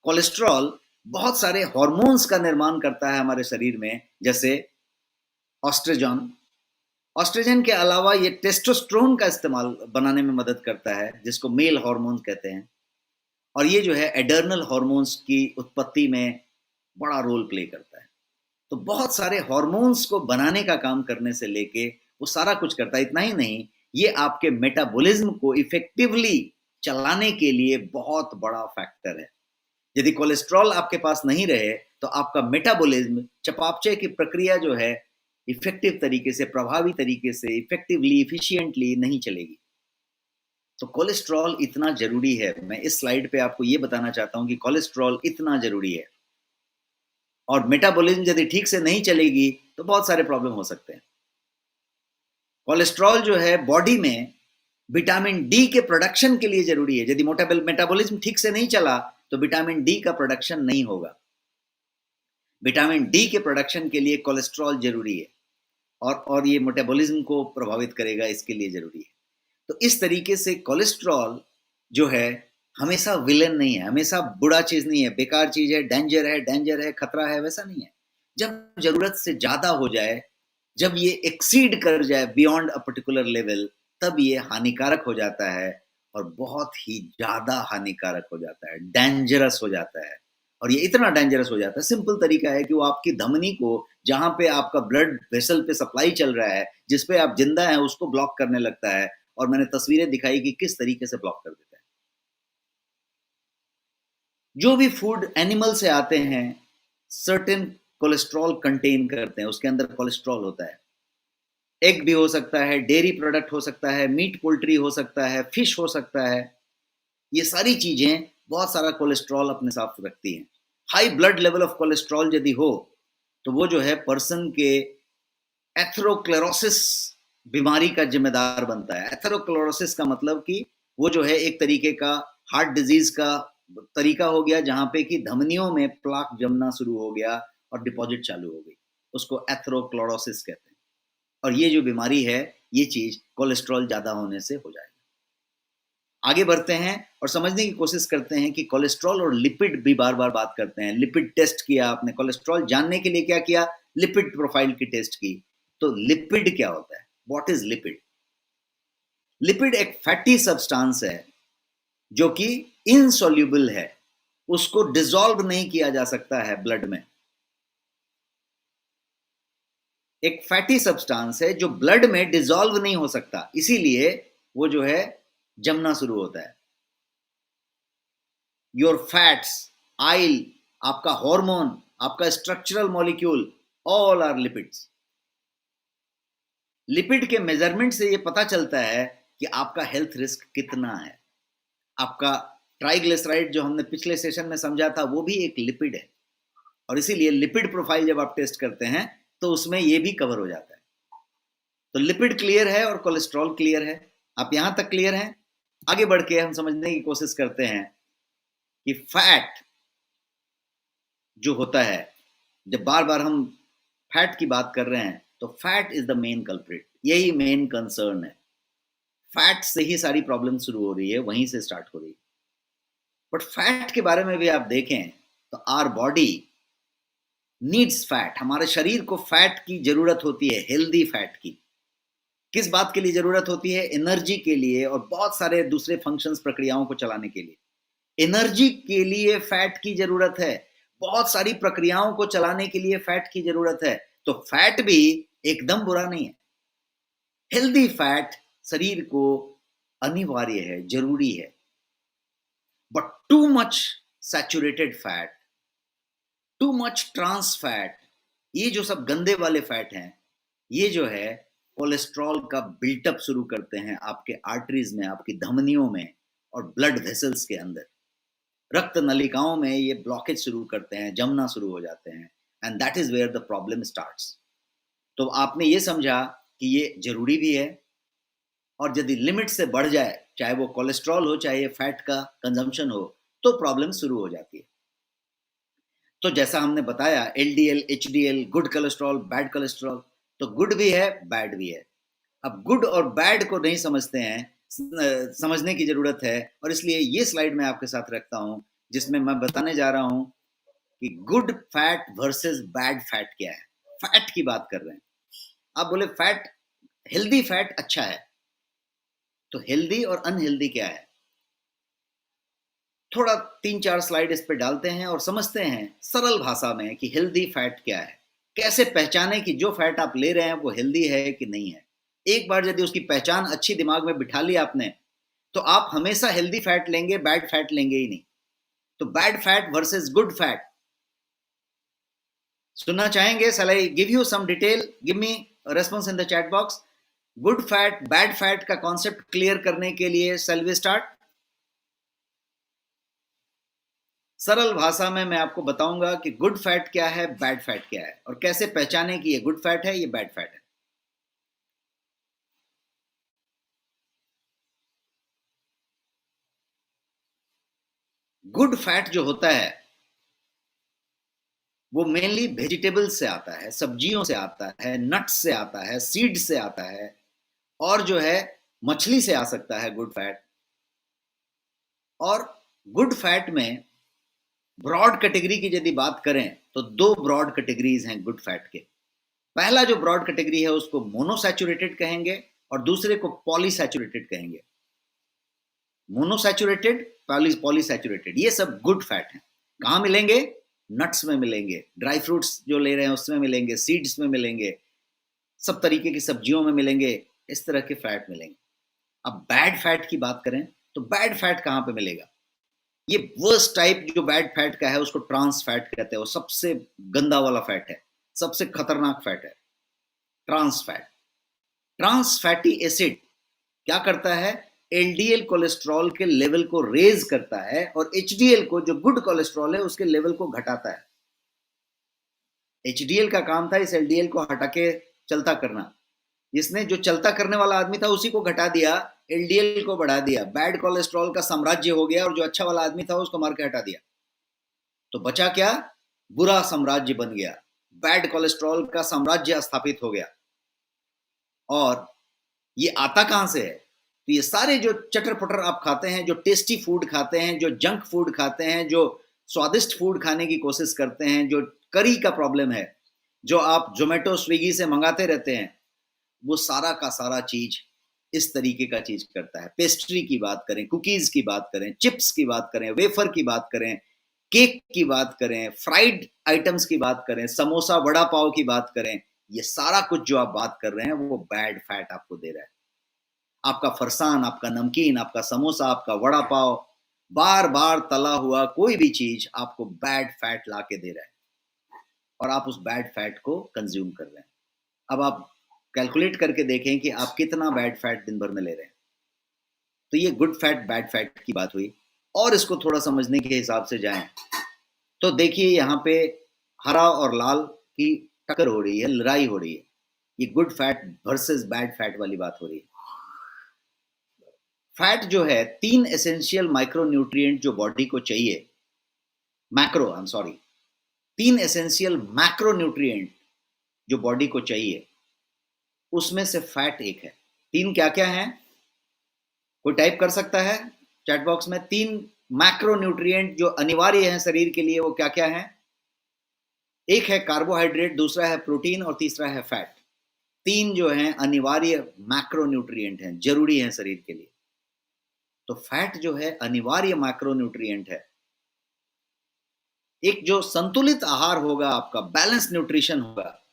कोलेस्ट्रॉल बहुत सारे हार्मोन्स का निर्माण करता है हमारे शरीर में, जैसे ऑस्ट्रोजन। ऑस्ट्रोजन के अलावा ये टेस्टोस्टेरोन का इस्तेमाल बनाने में मदद करता है, जिसको मेल हार्मोन कहते हैं। और ये जो है एडर्नल हार्मोन्स की उत्पत्ति में बड़ा रोल प्ले करता है। तो बहुत सारे हार्मोन्स को बनाने का काम करने से लेके वो सारा कुछ करता है। इतना ही नहीं, ये आपके मेटाबॉलिज्म को इफेक्टिवली चलाने के लिए बहुत बड़ा फैक्टर है। यदि कोलेस्ट्रॉल आपके पास नहीं रहे तो आपका मेटाबॉलिज्म, चयापचय की प्रक्रिया जो है, इफेक्टिव तरीके से, प्रभावी तरीके से, इफेक्टिवली, इफिशियंटली नहीं चलेगी। तो कोलेस्ट्रॉल इतना जरूरी है। मैं इस स्लाइड पे आपको ये बताना चाहता हूं कि कोलेस्ट्रॉल इतना जरूरी है, और मेटाबॉलिज्म यदि ठीक से नहीं चलेगी तो बहुत सारे प्रॉब्लम हो सकते हैं। कोलेस्ट्रॉल जो है बॉडी में विटामिन डी के प्रोडक्शन के लिए जरूरी है। यदि मेटाबॉलिज्म ठीक से नहीं चला तो विटामिन डी का प्रोडक्शन नहीं होगा। विटामिन डी के प्रोडक्शन के लिए कोलेस्ट्रॉल जरूरी है और ये मेटाबॉलिज्म को प्रभावित करेगा, इसके लिए जरूरी है। तो इस तरीके से कोलेस्ट्रॉल जो है हमेशा विलेन नहीं है, हमेशा बुरा चीज नहीं है, बेकार चीज है, डेंजर है, खतरा है, वैसा नहीं है। जब जरूरत से ज्यादा हो जाए, जब ये एक्सीड कर जाए बियॉन्ड अ पर्टिकुलर लेवल, तब ये हानिकारक हो जाता है और बहुत ही ज्यादा हानिकारक हो जाता है, डेंजरस हो जाता है। और ये इतना डेंजरस हो जाता है, सिंपल तरीका है कि वो आपकी धमनी को, जहां पे आपका ब्लड वेसल पे सप्लाई चल रहा है, जिस पे आप जिंदा हैं, उसको ब्लॉक करने लगता है। और मैंने तस्वीरें दिखाई कि किस तरीके से ब्लॉक कर देता है। जो भी फूड एनिमल से आते हैं सर्टेन कोलेस्ट्रॉल कंटेन करते हैं, उसके अंदर कोलेस्ट्रॉल होता है। एग भी हो सकता है, डेयरी प्रोडक्ट हो सकता है, मीट पोल्ट्री हो सकता है, फिश हो सकता है। ये सारी चीजें बहुत सारा कोलेस्ट्रॉल अपने साथ रखती हैं। High blood level of cholesterol यदि हो तो वो जो है पर्सन के एथेरोस्क्लेरोसिस बीमारी का जिम्मेदार बनता है। एथेरोस्क्लेरोसिस का मतलब कि वो जो है एक तरीके का हार्ट डिजीज का तरीका हो गया, जहां पे कि धमनियों में प्लाक जमना शुरू हो गया और डिपॉजिट चालू हो गई, उसको एथेरोस्क्लेरोसिस कहते हैं। और ये जो बीमारी है, ये चीज कोलेस्ट्रॉल ज्यादा होने से हो जाएगी। आगे बढ़ते हैं और समझने की कोशिश करते हैं कि कोलेस्ट्रॉल और लिपिड भी बार बार बात करते हैं। लिपिड टेस्ट किया आपने, कोलेस्ट्रॉल जानने के लिए क्या किया, लिपिड प्रोफाइल की टेस्ट की। तो लिपिड क्या होता है, व्हाट इज लिपिड? लिपिड एक फैटी सब्सटेंस है जो कि इनसॉल्युबल है, उसको डिसॉल्व नहीं किया जा सकता है ब्लड में। एक फैटी सब्सटेंस है जो ब्लड में डिसॉल्व नहीं हो सकता, इसीलिए वो जो है जमना शुरू होता है। योर फैट्स, आइल, आपका हार्मोन, आपका structural molecule, all are lipids. Lipid के मेजरमेंट से ये पता चलता है कि आपका हेल्थ रिस्क कितना है। आपका ट्राइग्लिसराइड जो हमने पिछले सेशन में समझा था, वो भी एक लिपिड है। और इसीलिए लिपिड प्रोफाइल जब आप टेस्ट करते हैं तो उसमें ये भी कवर हो जाता है। तो लिपिड क्लियर है और कोलेस्ट्रॉल क्लियर है। आप यहां तक क्लियर हैं? आगे बढ़ के हम समझने की कोशिश करते हैं कि फैट जो होता है, जब बार बार हम फैट की बात कर रहे हैं तो fat is the main culprit, यही मेन कंसर्न है। फैट से ही सारी प्रॉब्लम शुरू हो रही है, वहीं से स्टार्ट हो रही है। बट फैट के बारे में भी आप देखें तो आवर बॉडी नीड्स फैट, हमारे शरीर को फैट की जरूरत होती है, हेल्दी फैट की। किस बात के लिए जरूरत होती है? एनर्जी के लिए और बहुत सारे दूसरे फंक्शंस, प्रक्रियाओं को चलाने के लिए। एनर्जी के लिए फैट की जरूरत है, बहुत सारी प्रक्रियाओं को चलाने के लिए फैट की जरूरत है। तो फैट भी एकदम बुरा नहीं है। हेल्दी फैट शरीर को अनिवार्य है, जरूरी है। But too much saturated fat, too much trans fat, ये जो सब गंदे वाले फैट हैं, ये जो है कोलेस्ट्रॉल का बिल्टअप शुरू करते हैं आपके आर्टरीज में, आपकी धमनियों में और ब्लड वेसल्स के अंदर। रक्त नलिकाओं में ये ब्लॉकेज शुरू करते हैं, जमना शुरू हो जाते हैं, and that is where the problem starts. तो आपने ये समझा कि ये जरूरी भी है, और यदि लिमिट से बढ़ जाए, चाहे वो कोलेस्ट्रॉल हो, चाहे ये फैट का कंजम्पशन हो, तो प्रॉब्लम शुरू हो जाती है। तो जैसा हमने बताया, LDL, HDL, good cholesterol, bad cholesterol. तो गुड भी है, बैड भी है। अब गुड और बैड को नहीं समझते हैं, समझने की जरूरत है। और इसलिए ये स्लाइड मैं आपके साथ रखता हूं, जिसमें मैं बताने जा रहा हूं कि good fat versus bad fat क्या है। फैट की बात कर रहे हैं, आप बोले फैट, हेल्दी फैट अच्छा है, तो हेल्दी और अनहेल्दी क्या है? थोड़ा 3-4 स्लाइड इस पे डालते हैं और समझते हैं सरल भाषा में कि हेल्दी फैट क्या है। कैसे पहचाने कि जो फैट आप ले रहे हैं वो हेल्दी है कि नहीं है। एक बार यदि उसकी पहचान अच्छी दिमाग में बिठा ली आपने, तो आप हमेशा हेल्दी फैट लेंगे, बैड फैट लेंगे ही नहीं। तो bad fat versus good fat सुनना चाहेंगे? Shall I give you some detail? Give me response in the chat box. Good fat, bad fat का कॉन्सेप्ट क्लियर करने के लिए शैल वी स्टार्ट? सरल भाषा में मैं आपको बताऊंगा कि गुड फैट क्या है, बैड फैट क्या है, और कैसे पहचाने कि ये गुड फैट है, ये बैड फैट है। गुड फैट जो होता है वो मेनली वेजिटेबल्स से आता है, सब्जियों से आता है, नट्स से आता है, सीड से आता है, और जो है मछली से आ सकता है गुड फैट। और गुड फैट में ब्रॉड कैटेगरी की यदि बात करें तो दो ब्रॉड कैटेगरीज हैं गुड फैट के। पहला जो ब्रॉड कैटेगरी है उसको मोनोसैचुरेटेड कहेंगे और दूसरे को पॉलीसैचुरेटेड कहेंगे। मोनोसैचुरेटेड, पॉलीसैचुरेटेड, ये सब गुड फैट हैं। कहाँ मिलेंगे? नट्स में मिलेंगे, ड्राई फ्रूट्स जो ले रहे हैं उसमें मिलेंगे, सीड्स में मिलेंगे, सब तरीके की सब्जियों में मिलेंगे, इस तरह के फैट मिलेंगे। अब बैड फैट की बात करें तो बैड फैट कहाँ पे मिलेगा? ये वर्स्ट टाइप जो बैड फैट का है उसको ट्रांस फैट कहते हैं। वो सबसे गंदा वाला फैट है, सबसे खतरनाक फैट है trans fat. Trans fatty acid क्या करता है? एलडीएल कोलेस्ट्रॉल के लेवल को रेज करता है और एचडीएल को, जो गुड कोलेस्ट्रॉल है, उसके लेवल को घटाता है। एचडीएल का काम था इस एलडीएल को हटा के चलता करना। इसने जो चलता करने वाला आदमी था उसी को घटा दिया, एलडीएल को बढ़ा दिया, बैड कोलेस्ट्रॉल का साम्राज्य हो गया, और जो अच्छा वाला आदमी था उसको मार के हटा दिया। तो बचा क्या? बुरा साम्राज्य बन गया, बैड कोलेस्ट्रॉल का साम्राज्य स्थापित हो गया। और ये आता कहां से है? तो ये सारे जो चटर पटर आप खाते हैं, जो टेस्टी फूड खाते हैं, जो जंक फूड खाते हैं, जो स्वादिष्ट फूड खाने की कोशिश करते हैं, जो करी का प्रॉब्लम है, जो आप जोमेटो स्विगी से मंगाते रहते हैं, वो सारा का सारा चीज इस तरीके का चीज करता है। पेस्ट्री की बात करें, कुकीज की बात करें, चिप्स की बात करें, वेफर की बात करें, केक की बात करें, फ्राइड आइटम्स की बात करें, समोसा वड़ा पाव की बात करें, ये सारा कुछ जो आप बात कर रहे हैं वो बैड फैट आपको दे रहा है। आपका फरसान, आपका नमकीन, आपका समोसा, आपका वड़ा पाव, बार बार तला हुआ कोई भी चीज आपको बैड फैट ला के दे रहा है और आप उस बैड फैट को कंज्यूम कर रहे हैं। अब आप कैलकुलेट करके देखें कि आप कितना बैड फैट दिन भर में ले रहे हैं। तो ये गुड फैट बैड फैट की बात हुई। और इसको थोड़ा समझने के हिसाब से जाएं तो देखिए यहाँ पे हरा और लाल की टक्कर हो रही है, लड़ाई हो रही है। ये good fat versus bad fat वाली बात हो रही है। फैट जो है, 3 एसेंशियल माइक्रोन्यूट्रिएंट जो बॉडी को चाहिए, macro, I am sorry, 3 essential macronutrient जो बॉडी को चाहिए, उसमें से फैट एक है। 3 क्या क्या है? कोई टाइप कर सकता है चैट बॉक्स में? 3 मैक्रोन्यूट्रिएंट जो अनिवार्य हैं शरीर के लिए, वो क्या क्या है? एक है कार्बोहाइड्रेट, दूसरा है प्रोटीन और तीसरा है फैट। 3 जो हैं अनिवार्य मैक्रोन्यूट्रिएंट हैं, जरूरी हैं शरीर के लिए। तो फैट जो है अनिवार्य मैक्रोन्यूट्रिएंट है। एक जो संतुलित आहार होगा आपका, बैलेंस न्यूट्रिशन होगा,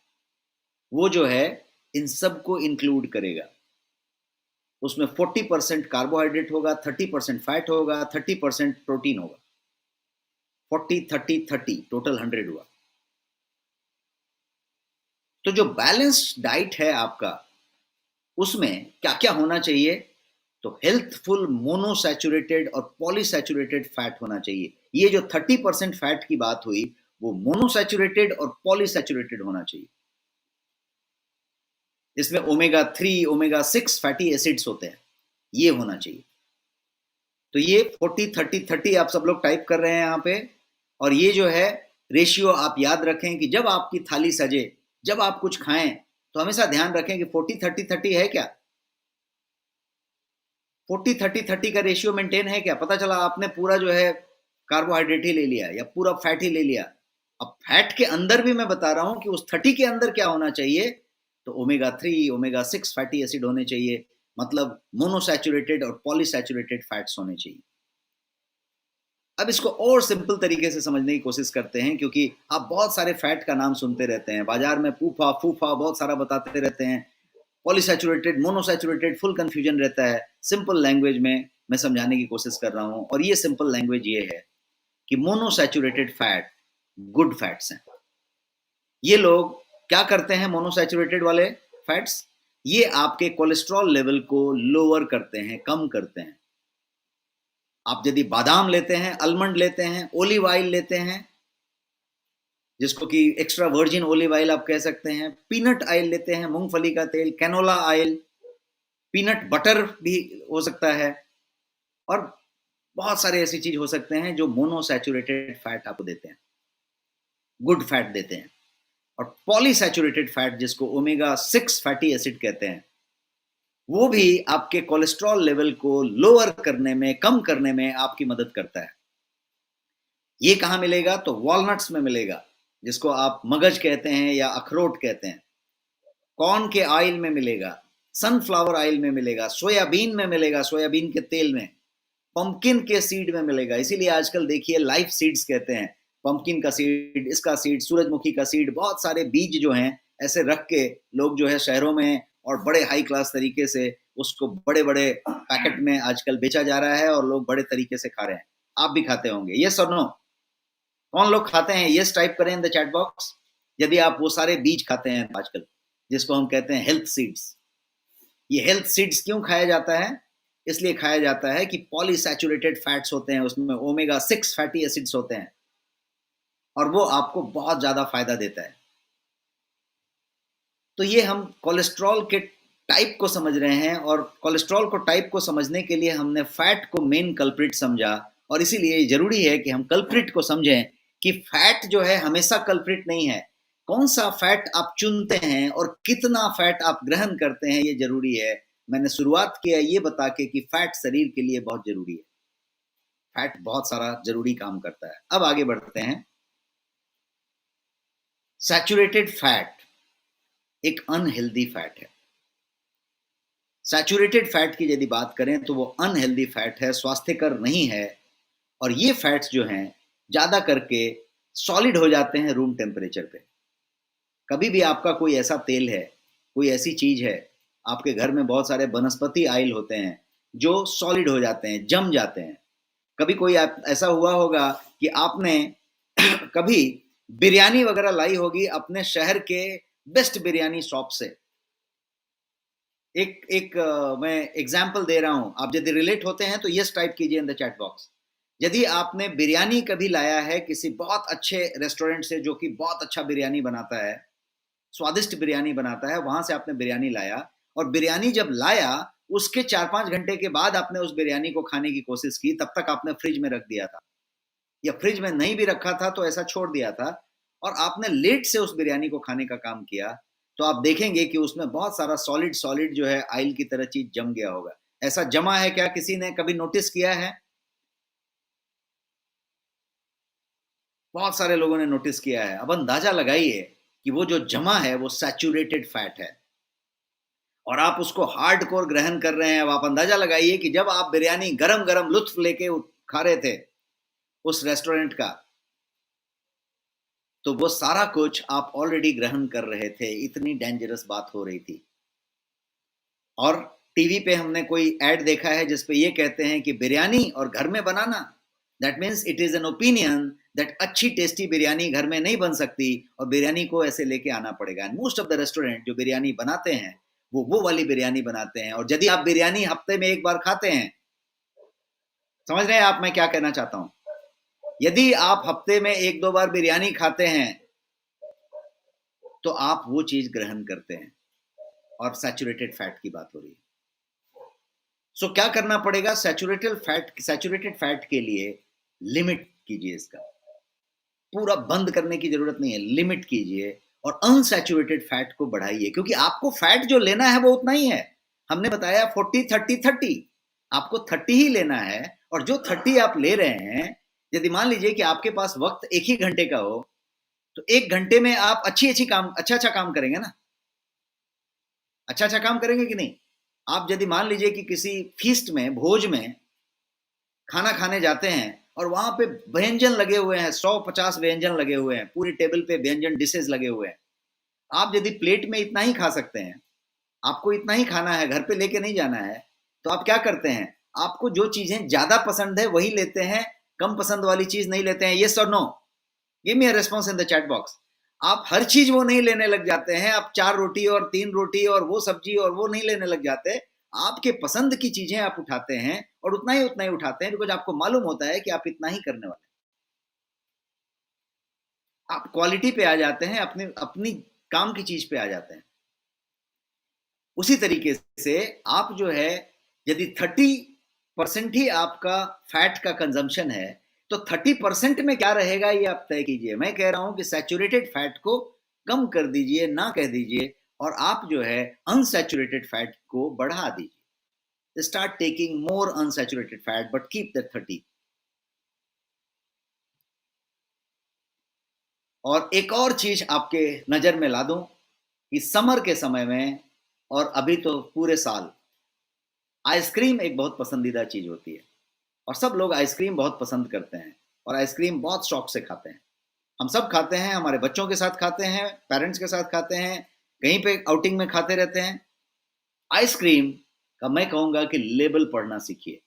वो जो है इन सब को इंक्लूड करेगा। उसमें 40% कार्बोहाइड्रेट होगा, 30% फैट होगा, 30% प्रोटीन होगा। 40 30 30 टोटल 100 हुआ। तो जो बैलेंस्ड डाइट है आपका, उसमें क्या क्या होना चाहिए? तो हेल्थफुल मोनोसैचुरेटेड और पॉलीसैचुरेटेड फैट होना चाहिए। ये जो 30% फैट की बात हुई वो मोनोसैचुरेटेड और पॉलीसैचुरेटेड होना चाहिए। इसमें ओमेगा 3 ओमेगा 6 फैटी एसिड्स होते हैं, ये होना चाहिए। तो ये 40 30 30 आप सब लोग टाइप कर रहे हैं यहाँ पे। और ये जो है रेशियो आप याद रखें कि जब आपकी थाली सजे, जब आप कुछ खाएं, तो हमेशा ध्यान रखें कि 40 30 30 है क्या? 40 30 30 का रेशियो मेंटेन है क्या? पता चला आपने पूरा जो है कार्बोहाइड्रेट ही ले लिया या पूरा फैट ही ले लिया। अब फैट के अंदर भी मैं बता रहा हूं कि उस 30 के अंदर क्या होना चाहिए? तो ओमेगा 3 ओमेगा 6 फैटी एसिड होने चाहिए, मतलब मोनोसैचुरेटेड और पॉलीसैचुरेटेड फैट्स होने चाहिए। अब इसको और सिंपल तरीके से समझने की कोशिश करते हैं, क्योंकि आप बहुत सारे फैट का नाम सुनते रहते हैं बाजार में, फूफा फूफा बहुत सारा बताते रहते हैं, पॉलीसैचुरेटेड मोनोसैचुरेटेड, फुल कंफ्यूजन रहता है। सिंपल लैंग्वेज में मैं समझाने की कोशिश कर रहा हूं, और ये सिंपल लैंग्वेज ये है कि मोनोसैचुरेटेड फैट गुड फैट्स हैं। ये लोग क्या करते हैं? मोनोसैचुरेटेड वाले फैट्स, ये आपके कोलेस्ट्रॉल लेवल को लोअर करते हैं, कम करते हैं। आप यदि बादाम लेते हैं, आलमंड लेते हैं, ओलिव ऑयल लेते हैं, जिसको कि एक्स्ट्रा वर्जिन ओलिव ऑयल आप कह सकते हैं, पीनट ऑयल लेते हैं, मूंगफली का तेल, कैनोला ऑयल, पीनट बटर भी हो सकता है, और बहुत सारे ऐसी चीज हो सकते हैं जो मोनोसैचुरेटेड फैट आपको देते हैं, गुड फैट देते हैं। और पॉलीसैचुरेटेड फैट, जिसको ओमेगा 6 फैटी एसिड कहते हैं, वो भी आपके कोलेस्ट्रॉल लेवल को लोअर करने में, कम करने में आपकी मदद करता है। ये कहाँ मिलेगा? तो वॉलनट्स में मिलेगा, जिसको आप मगज कहते हैं या अखरोट कहते हैं। कॉर्न के ऑयल में मिलेगा, सनफ्लावर ऑयल में मिलेगा, सोयाबीन में मिलेगा, सोयाबीन के तेल में, पंपकिन के सीड में मिलेगा। इसीलिए आजकल देखिए लाइफ सीड्स कहते हैं, पंपकिन का सीड, इसका सीड, सूरजमुखी का सीड, बहुत सारे बीज जो हैं ऐसे रख के लोग जो है शहरों में और बड़े हाई क्लास तरीके से उसको बड़े बड़े पैकेट में आजकल बेचा जा रहा है और लोग बड़े तरीके से खा रहे हैं। आप भी खाते होंगे, यस और नो? कौन लोग खाते हैं? यस टाइप करें इन द चैट बॉक्स यदि आप वो सारे बीज खाते हैं आजकल, जिसको हम कहते हैं हेल्थ सीड्स। ये हेल्थ सीड्स क्यों खाया जाता है? इसलिए खाया जाता है कि पॉलीसैचुरेटेड फैट्स होते हैं, उसमें ओमेगा 6 फैटी एसिड्स होते हैं और वो आपको बहुत ज्यादा फायदा देता है। तो ये हम कोलेस्ट्रॉल के टाइप को समझ रहे हैं, और कोलेस्ट्रॉल को टाइप को समझने के लिए हमने फैट को मेन कल्प्रिट समझा, और इसीलिए जरूरी है कि हम कल्प्रिट को समझें कि फैट जो है हमेशा कल्प्रिट नहीं है। कौन सा फैट आप चुनते हैं और कितना फैट आप ग्रहण करते हैं, ये जरूरी है। मैंने शुरुआत किया ये बता के कि फैट शरीर के लिए बहुत जरूरी है, फैट बहुत सारा जरूरी काम करता है। अब आगे बढ़ते हैं। सैचुरेटेड फैट एक अनहेल्दी फैट है। सैचुरेटेड फैट की यदि बात करें तो वो अनहेल्दी फैट है, स्वास्थ्यकर नहीं है। और ये फैट्स जो हैं ज्यादा करके सॉलिड हो जाते हैं रूम टेम्परेचर पे। कभी भी आपका कोई ऐसा तेल है, कोई ऐसी चीज है, आपके घर में बहुत सारे वनस्पति ऑयल होते हैं जो सॉलिड हो जाते हैं, जम जाते हैं। कभी कोई ऐसा हुआ होगा कि आपने कभी बिरयानी वगैरह लाई होगी अपने शहर के बेस्ट बिरयानी शॉप से। एक एक मैं एग्जाम्पल दे रहा हूं, आप यदि रिलेट होते हैं तो यस टाइप कीजिए इन द चैट बॉक्स। यदि आपने बिरयानी कभी लाया है किसी बहुत अच्छे रेस्टोरेंट से, जो कि बहुत अच्छा बिरयानी बनाता है, स्वादिष्ट बिरयानी बनाता है, वहां से आपने बिरयानी लाया, और बिरयानी जब लाया उसके 4-5 घंटे के बाद आपने उस बिरयानी को खाने की कोशिश की, तब तक आपने फ्रिज में रख दिया था, या फ्रिज में नहीं भी रखा था तो ऐसा छोड़ दिया था, और आपने लेट से उस बिरयानी को खाने का काम किया, तो आप देखेंगे कि उसमें बहुत सारा सॉलिड सॉलिड जो है ऑयल की तरह चीज जम गया होगा। ऐसा जमा है क्या? किसी ने कभी नोटिस किया है? बहुत सारे लोगों ने नोटिस किया है। अब अंदाजा लगाइए कि वो जो जमा है वो सैचुरेटेड फैट है, और आप उसको हार्डकोर ग्रहण कर रहे हैं। अब आप अंदाजा लगाइए कि जब आप बिरयानी गरम गरम लुत्फ लेके खा रहे थे उस रेस्टोरेंट का, तो वो सारा कुछ आप ऑलरेडी ग्रहण कर रहे थे, इतनी डेंजरस बात हो रही थी। और टीवी पे हमने कोई ऐड देखा है जिसपे ये कहते हैं कि बिरयानी और घर में बनाना, that means it is an opinion that अच्छी टेस्टी बिरयानी घर में नहीं बन सकती, और बिरयानी को ऐसे लेके आना पड़ेगा। And most of the restaurant जो बिरयानी बनाते हैं वो वाली बिरयानी बनाते हैं। और यदि आप बिरयानी हफ्ते में एक बार खाते हैं, समझ रहे हैं आप मैं क्या कहना चाहता हूं? यदि आप हफ्ते में 1-2 बार बिरयानी खाते हैं तो आप वो चीज ग्रहण करते हैं, और सैचुरेटेड फैट की बात हो रही है। सो क्या करना पड़ेगा? सैचुरेटेड फैट के लिए लिमिट कीजिए, इसका पूरा बंद करने की जरूरत नहीं है, लिमिट कीजिए, और अनसैचुरेटेड फैट को बढ़ाइए, क्योंकि आपको फैट जो लेना है वो उतना ही है। हमने बताया 40-30-30, आपको 30 ही लेना है, और जो 30 आप ले रहे हैं, यदि मान लीजिए कि आपके पास वक्त 1 ही घंटे का हो, तो 1 घंटे में आप अच्छा काम करेंगे ना? अच्छा काम करेंगे कि नहीं? आप यदि मान लीजिए कि किसी फीस्ट में, भोज में खाना खाने जाते हैं, और वहां पे व्यंजन लगे हुए हैं, 100-50 व्यंजन लगे हुए हैं, पूरी टेबल पे व्यंजन डिशेज लगे हुए हैं। आप यदि प्लेट में इतना ही खा सकते हैं, आपको इतना ही खाना है, घर पे लेके नहीं जाना है, तो आप क्या करते हैं? आपको जो चीजें ज्यादा पसंद है वही लेते हैं, कम पसंद वाली चीज नहीं लेते हैं। यस और no? Give me a response in the chat box. आप हर चीज वो नहीं लेने लग जाते हैं, आप 4 रोटी और 3 रोटी और वो सब्जी और वो नहीं लेने लग जाते। आपके पसंद की चीजें आप उठाते हैं, और उतना ही उठाते हैं, बिकॉज आपको मालूम होता है कि आप इतना ही करने वाले हैं। आप क्वालिटी पे आ जाते हैं, अपने अपनी काम की चीज पे आ जाते हैं। उसी तरीके से आप जो है, यदि 30 परसेंट ही आपका फैट का कंजम्पशन है, तो 30% में क्या रहेगा ये आप तय कीजिए। मैं कह रहा हूं कि सैचुरेटेड फैट को कम कर दीजिए, ना कह दीजिए, और आप जो है अनसैचुरेटेड फैट को बढ़ा दीजिए। Start taking more unsaturated fat but keep that 30। और एक और चीज आपके नजर में ला दूं कि समर के समय में और अभी तो पूरे साल आइसक्रीम एक बहुत पसंदीदा चीज होती है, और सब लोग आइसक्रीम बहुत पसंद करते हैं और आइसक्रीम बहुत शौक से खाते हैं। हम सब खाते हैं, हमारे बच्चों के साथ खाते हैं, पेरेंट्स के साथ खाते हैं, कहीं पे आउटिंग में खाते रहते हैं। आइसक्रीम का मैं कहूंगा कि लेबल पढ़ना सीखिए।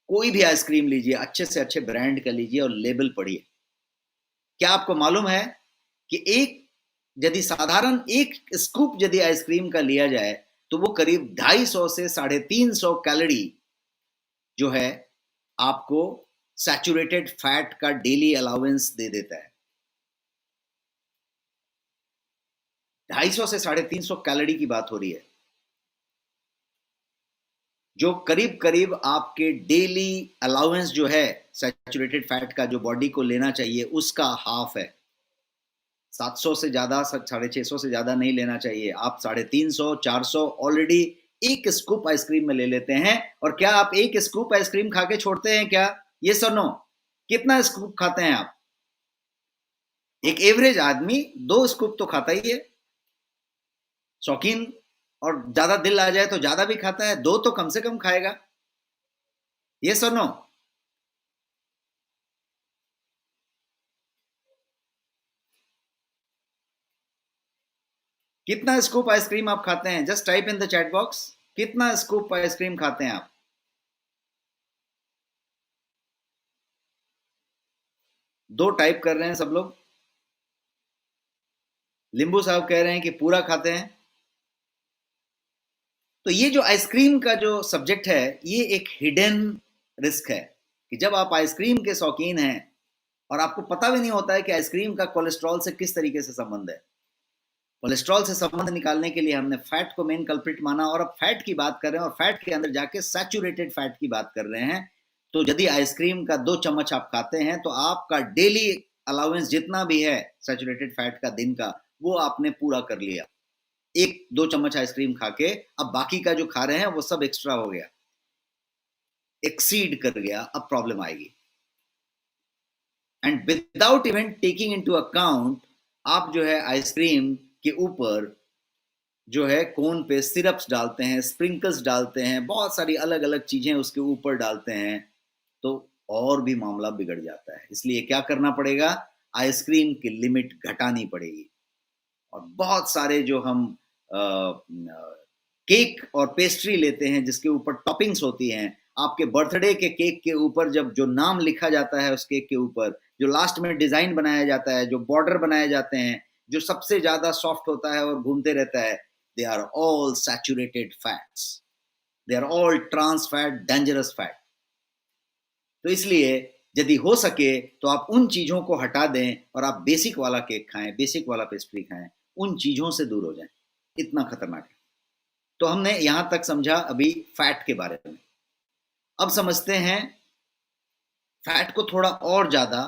कोई भी आइसक्रीम लीजिए, अच्छे से अच्छे ब्रांड का लीजिए और लेबल पढ़िए। क्या आपको मालूम है कि एक यदि साधारण एक स्कूप यदि आइसक्रीम का लिया जाए तो वो करीब 250 से 350 कैलोरी जो है आपको सैचुरेटेड फैट का डेली अलाउंस दे देता है। 250 से 350 कैलोरी की बात हो रही है, जो करीब करीब आपके डेली अलाउंस जो है सैचुरेटेड फैट का, जो बॉडी को लेना चाहिए उसका हाफ है। 700 से ज्यादा, 650 से ज्यादा नहीं लेना चाहिए। आप 350 400 ऑलरेडी एक स्कूप आइसक्रीम में ले लेते हैं। और क्या आप एक स्कूप आइसक्रीम खा के छोड़ते हैं क्या? ये सुनो, कितना स्कूप खाते हैं आप? एक एवरेज आदमी 2 स्कूप तो खाता ही है। शौकीन और ज्यादा दिल आ जाए तो ज्यादा भी खाता है, 2 तो कम से कम खाएगा। ये सुनो, कितना स्कूप आइसक्रीम आप खाते हैं? Just type in the chat box, कितना स्कूप आइसक्रीम खाते हैं आप? 2 टाइप कर रहे हैं सब लोग। लिंबू साहब कह रहे हैं कि पूरा खाते हैं। तो ये जो आइसक्रीम का जो सब्जेक्ट है, ये एक हिडन रिस्क है कि जब आप आइसक्रीम के शौकीन हैं और आपको पता भी नहीं होता है कि आइसक्रीम का कोलेस्ट्रॉल से किस तरीके से संबंध है। कोलेस्ट्रॉल से संबंध निकालने के लिए हमने फैट को मेन कल्प्रिट माना, और अब फैट की बात कर रहे हैं और फैट के अंदर जाके सैचुरेटेड फैट की बात कर रहे हैं। तो यदि आइसक्रीम का 2 चम्मच आप खाते हैं तो आपका डेली अलाउंस जितना भी है सैचुरेटेड फैट का दिन का, वो आपने पूरा कर लिया। 1-2 चम्मच आइसक्रीम खा के अब बाकी का जो खा रहे हैं वो सब एक्स्ट्रा हो गया, एक्सीड कर गया, अब प्रॉब्लम आएगी। And without even taking into account, आप जो है आइसक्रीम के ऊपर जो है कोन पे सिरप्स डालते हैं, स्प्रिंकल्स डालते हैं, बहुत सारी अलग अलग चीजें उसके ऊपर डालते हैं, तो और भी मामला बिगड़ जाता है। इसलिए क्या करना पड़ेगा? आइसक्रीम की लिमिट घटानी पड़ेगी। और बहुत सारे जो हम केक और पेस्ट्री लेते हैं जिसके ऊपर टॉपिंग्स होती हैं, आपके बर्थडे के केक के ऊपर जब जो नाम लिखा जाता है उस केक के ऊपर, जो लास्ट में डिजाइन बनाया जाता है, जो बॉर्डर बनाए जाते हैं, जो सबसे ज्यादा सॉफ्ट होता है और घूमते रहता है, they are all saturated fats, they are all trans fat, dangerous fat. तो इसलिए यदि हो सके तो आप उन चीजों को हटा दें और आप बेसिक वाला केक खाएं, बेसिक वाला पेस्ट्री खाएं, उन चीजों से दूर हो जाएं। इतना खतरनाक है। तो हमने यहां तक समझा अभी फैट के बारे में। अब समझते हैं फैट को थोड़ा और ज्यादा,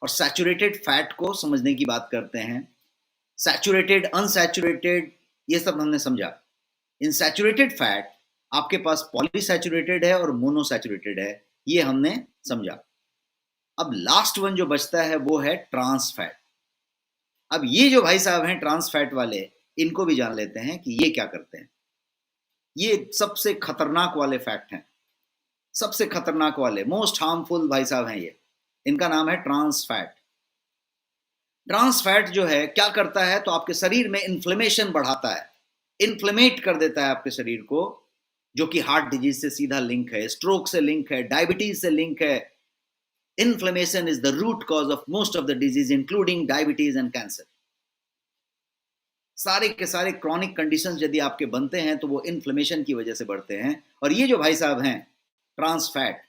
और सैचुरेटेड फैट को समझने की बात करते हैं। सैचुरेटेड, अनसैचुरेटेड, ये सब हमने समझा। इन सैचुरेटेड फैट आपके पास पॉलीसैचुरेटेड है और मोनोसैचुरेटेड है, ये हमने समझा। अब लास्ट वन जो बचता है वो है ट्रांस फैट। अब ये जो भाई साहब हैं ट्रांस फैट वाले, इनको भी जान लेते हैं कि ये क्या करते हैं। ये सबसे खतरनाक वाले फैक्ट हैं, सबसे खतरनाक वाले, मोस्ट हार्मफुल भाई साहब हैं ये। इनका नाम है ट्रांस फैट। ट्रांस फैट जो है क्या करता है, तो आपके शरीर में इन्फ्लेमेशन बढ़ाता है, इन्फ्लेमेट कर देता है आपके शरीर को, जो कि हार्ट डिजीज से सीधा लिंक है, स्ट्रोक से लिंक है, डायबिटीज से लिंक है। Inflammation is the root cause of most of the disease including diabetes and cancer. सारे के सारे क्रॉनिक कंडीशंस यदि आपके बनते हैं तो वो इन्फ्लेमेशन की वजह से बढ़ते हैं। और ये जो भाई साहब हैं ट्रांस फैट,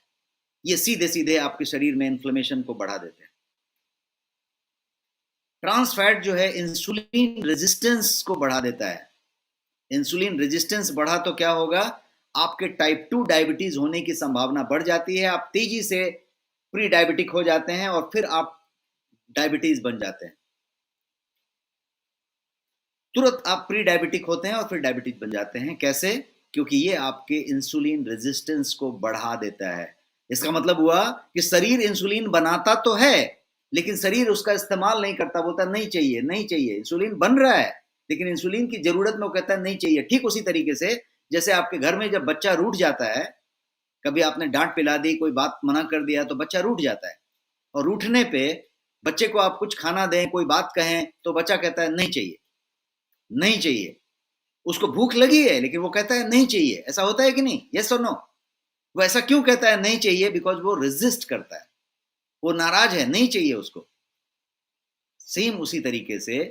ये सीधे सीधे आपके शरीर में इन्फ्लेमेशन को बढ़ा देते हैं। ट्रांस फैट जो है इंसुलिन रेजिस्टेंस को बढ़ा देता है। इंसुलिन रेजिस्टेंस बढ़ा तो क्या होगा? आपके टाइप 2 डायबिटीज होने की संभावना बढ़ जाती है, आप तेजी से प्री डायबिटिक हो जाते हैं और फिर आप डायबिटीज बन जाते हैं। तुरंत आप प्री डायबिटिक होते हैं और फिर डायबिटीज बन जाते हैं। कैसे? क्योंकि ये आपके इंसुलिन रेजिस्टेंस को बढ़ा देता है। इसका मतलब हुआ कि शरीर इंसुलिन बनाता तो है, लेकिन शरीर उसका इस्तेमाल नहीं करता, बोलता नहीं चाहिए नहीं चाहिए। इंसुलिन बन रहा है लेकिन इंसुलिन की जरूरत में वो कहता है नहीं चाहिए। ठीक उसी तरीके से जैसे आपके घर में जब बच्चा रूठ जाता है, कभी आपने डांट पिला दी, कोई बात मना कर दिया तो बच्चा रूठ जाता है, और रूठने पे बच्चे को आप कुछ खाना दें, कोई बात कहें तो बच्चा कहता है नहीं चाहिए नहीं चाहिए। उसको भूख लगी है लेकिन वो कहता है नहीं चाहिए। ऐसा होता है कि नहीं? यस और नो? वो ऐसा क्यों कहता है नहीं चाहिए? बिकॉज वो रेजिस्ट करता है, वो नाराज है, नहीं चाहिए उसको। सेम उसी तरीके से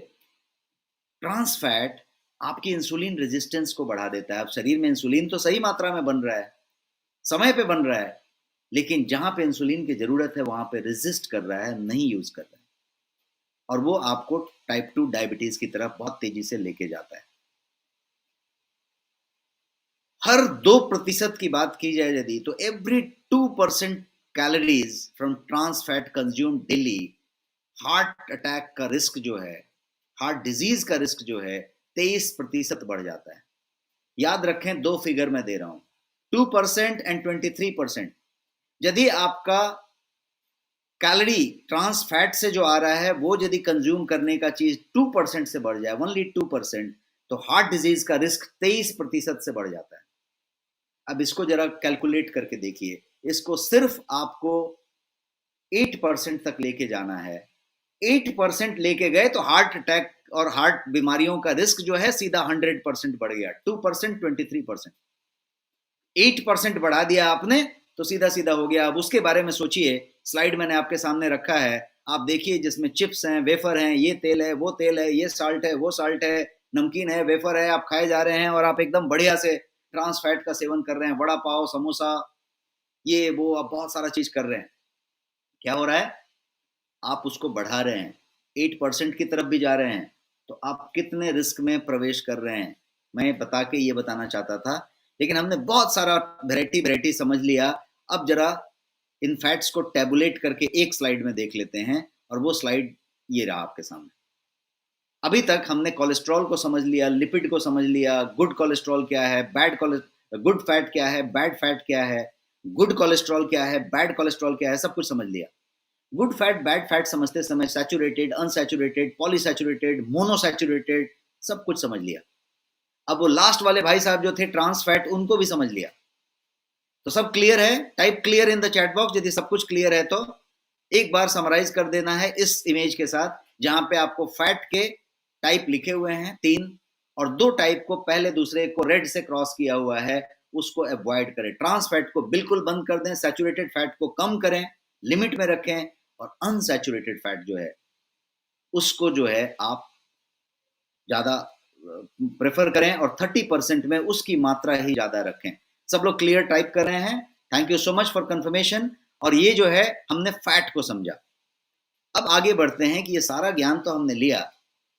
ट्रांस फैट आपकी इंसुलिन रेजिस्टेंस को बढ़ा देता है। अब शरीर में इंसुलिन तो सही मात्रा में बन रहा है, समय पे बन रहा है, लेकिन जहां पे इंसुलिन की जरूरत है वहां पे रेजिस्ट कर रहा है, नहीं यूज कर रहा है, और वो आपको टाइप 2 डायबिटीज की तरफ बहुत तेजी से लेके जाता है। हर 2% की बात की जाए यदि, तो every 2% calories from trans fat consume daily, heart attack का रिस्क जो है, हार्ट डिजीज का रिस्क जो है, 23% बढ़ जाता है। याद रखें, दो फिगर मैं दे रहा हूं, 2% एंड 23%। यदि आपका कैलोरी ट्रांस फैट से जो आ रहा है वो यदि कंज्यूम करने का चीज 2% से बढ़ जाए, ओनली 2%, तो हार्ट डिजीज का रिस्क 23% से बढ़ जाता है। अब इसको जरा कैलकुलेट करके देखिए, इसको सिर्फ आपको 8% तक लेके जाना है। 8% लेके गए तो हार्ट अटैक और हार्ट बीमारियों का रिस्क जो है सीधा 100% बढ़ गया। 2% 23%, 8% बढ़ा दिया आपने तो सीधा सीधा हो गया। अब उसके बारे में सोचिए, स्लाइड मैंने आपके सामने रखा है, आप देखिए, जिसमें चिप्स हैं, वेफर हैं, ये तेल है, वो तेल है, ये साल्ट है, वो साल्ट है, नमकीन है, वेफर है, आप खाए जा रहे हैं और आप एकदम बढ़िया से ट्रांस फैट का सेवन कर रहे हैं, वड़ा पाव, समोसा, ये वो, आप बहुत सारा चीज कर रहे हैं। क्या हो रहा है? आप उसको बढ़ा रहे हैं, 8% की तरफ भी जा रहे हैं, तो आप कितने रिस्क में प्रवेश कर रहे हैं, मैं बता के ये बताना चाहता था। लेकिन हमने बहुत सारा वैरायटी वैरायटी समझ लिया। अब जरा इन फैट्स को टेबुलेट करके एक स्लाइड में देख लेते हैं, और वो स्लाइड ये रहा आपके सामने। अभी तक हमने कोलेस्ट्रॉल को समझ लिया, लिपिड को समझ लिया, गुड कोलेस्ट्रॉल क्या है, बैड गुड फैट क्या है, बैड फैट क्या है, गुड कोलेस्ट्रॉल क्या है, बैड कोलेस्ट्रॉल क्या है, सब कुछ समझ लिया। गुड फैट बैड फैट समझते समय सैचुरेटेड, अनसैचुरेटेड, पॉलीसैचुरेटेड, मोनोसैचुरेटेड, सब कुछ समझ लिया। अब वो लास्ट वाले भाई साहब जो थे ट्रांस फैट, उनको भी समझ लिया। तो सब क्लियर है? Type clear in the chat box यदि सब कुछ क्लियर है तो। एक बार समराइज कर देना है इस इमेज के साथ, जहां पे आपको फैट के टाइप लिखे हुए हैं 3, और 2 टाइप को, पहले दूसरे को रेड से क्रॉस किया हुआ है, उसको अवॉइड करें। ट्रांस फैट को बिल्कुल बंद कर दें, सैचुरेटेड फैट को कम करें, लिमिट में रखें, और अनसैचुरेटेड फैट जो है उसको जो है आप ज्यादा प्रेफर करें, और 30% में उसकी मात्रा ही ज्यादा रखें। सब लोग क्लियर टाइप कर रहे हैं? Thank you so much for confirmation. और ये जो है हमने फैट को समझा। अब आगे बढ़ते हैं कि ये सारा ज्ञान तो हमने लिया,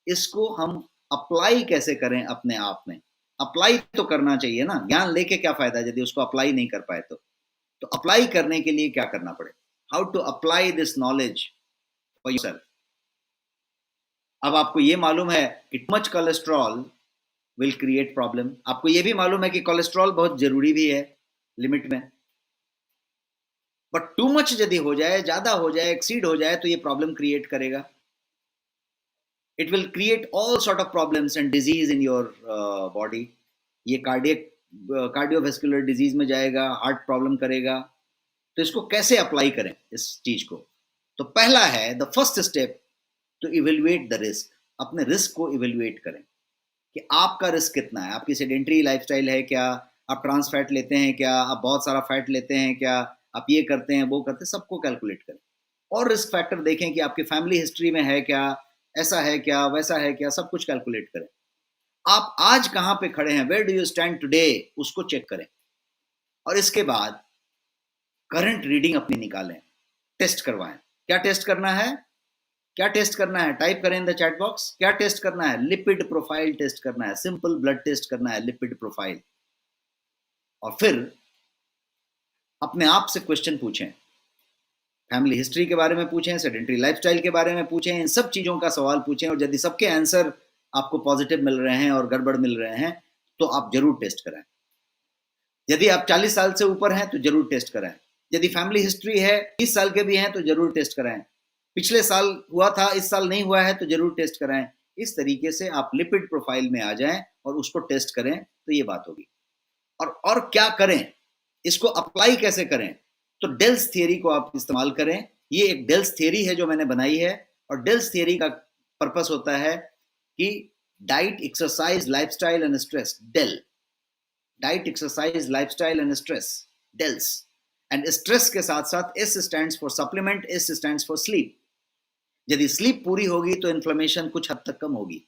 इसको हम अप्लाई कैसे करें अपने आप में। अप्लाई तो करना चाहिए ना, ज्ञान लेके क्या फायदा यदि उसको अप्लाई नहीं कर पाए तो अप्लाई करने के लिए क्या करना पड़े? How to apply this knowledge for yourself. अब आपको ये मालूम है कि too much cholesterol will create problem. आपको ये भी मालूम है कि कोलेस्ट्रॉल बहुत जरूरी भी है लिमिट में, बट टू मच यदि हो जाए, ज्यादा हो जाए, एक्सीड हो जाए, तो ये प्रॉब्लम क्रिएट करेगा। It will create all sort of problems and disease in your body. ये कार्डियोवेस्कुलर डिजीज में जाएगा, हार्ट प्रॉब्लम करेगा। तो इसको कैसे अप्लाई करें इस चीज को? तो पहला है, the first step to evaluate the risk. अपने रिस्क को इवेल्युएट करें कि आपका रिस्क कितना है। आपकी सेडेंट्री लाइफस्टाइल है क्या? आप ट्रांस फैट लेते हैं क्या? आप बहुत सारा फैट लेते हैं क्या? आप ये करते हैं, वो करते हैं, सबको कैलकुलेट करें। और रिस्क फैक्टर देखें कि आपकी फैमिली हिस्ट्री में है क्या, ऐसा है क्या, वैसा है क्या, सब कुछ कैलकुलेट करें। आप आज कहां पे खड़े हैं, where do you stand today, उसको चेक करें। और इसके बाद करंट रीडिंग अपनी निकालें, टेस्ट करवाएं। क्या टेस्ट करना है? क्या टेस्ट करना है? टाइप करें इन द चैट बॉक्स। क्या टेस्ट करना है? लिपिड प्रोफाइल टेस्ट करना है, सिंपल ब्लड टेस्ट करना है, लिपिड प्रोफाइल। और फिर अपने आप से क्वेश्चन पूछें, फैमिली हिस्ट्री के बारे में पूछें, सेडेंटरी लाइफस्टाइल के बारे में पूछें, इन सब चीज़ों का सवाल पूछें, और यदि सबके आंसर आपको पॉजिटिव मिल रहे हैं और गड़बड़ मिल रहे हैं तो आप जरूर टेस्ट कराएं। यदि आप 40 साल से ऊपर हैं तो जरूर टेस्ट कराएं। यदि फैमिली हिस्ट्री है, 20 साल के भी हैं तो जरूर टेस्ट कराएं। पिछले साल हुआ था, इस साल नहीं हुआ है तो जरूर टेस्ट कराएं। इस तरीके से आप लिपिड प्रोफाइल में आ जाएं और उसको टेस्ट करें तो ये बात होगी। और क्या करें, इसको अप्लाई कैसे करें? तो डेल्स थियरी को आप इस्तेमाल करें। ये एक डेल्स थियरी है जो मैंने बनाई है, और डेल्स थियरी का पर्पस होता है कि diet, exercise, lifestyle and stress, DEL, diet, exercise, lifestyle and stress, DELS. And stress के साथ साथ S stands for supplement, S stands for sleep. यदि स्लीप पूरी होगी तो इन्फ्लेमेशन कुछ हद तक कम होगी,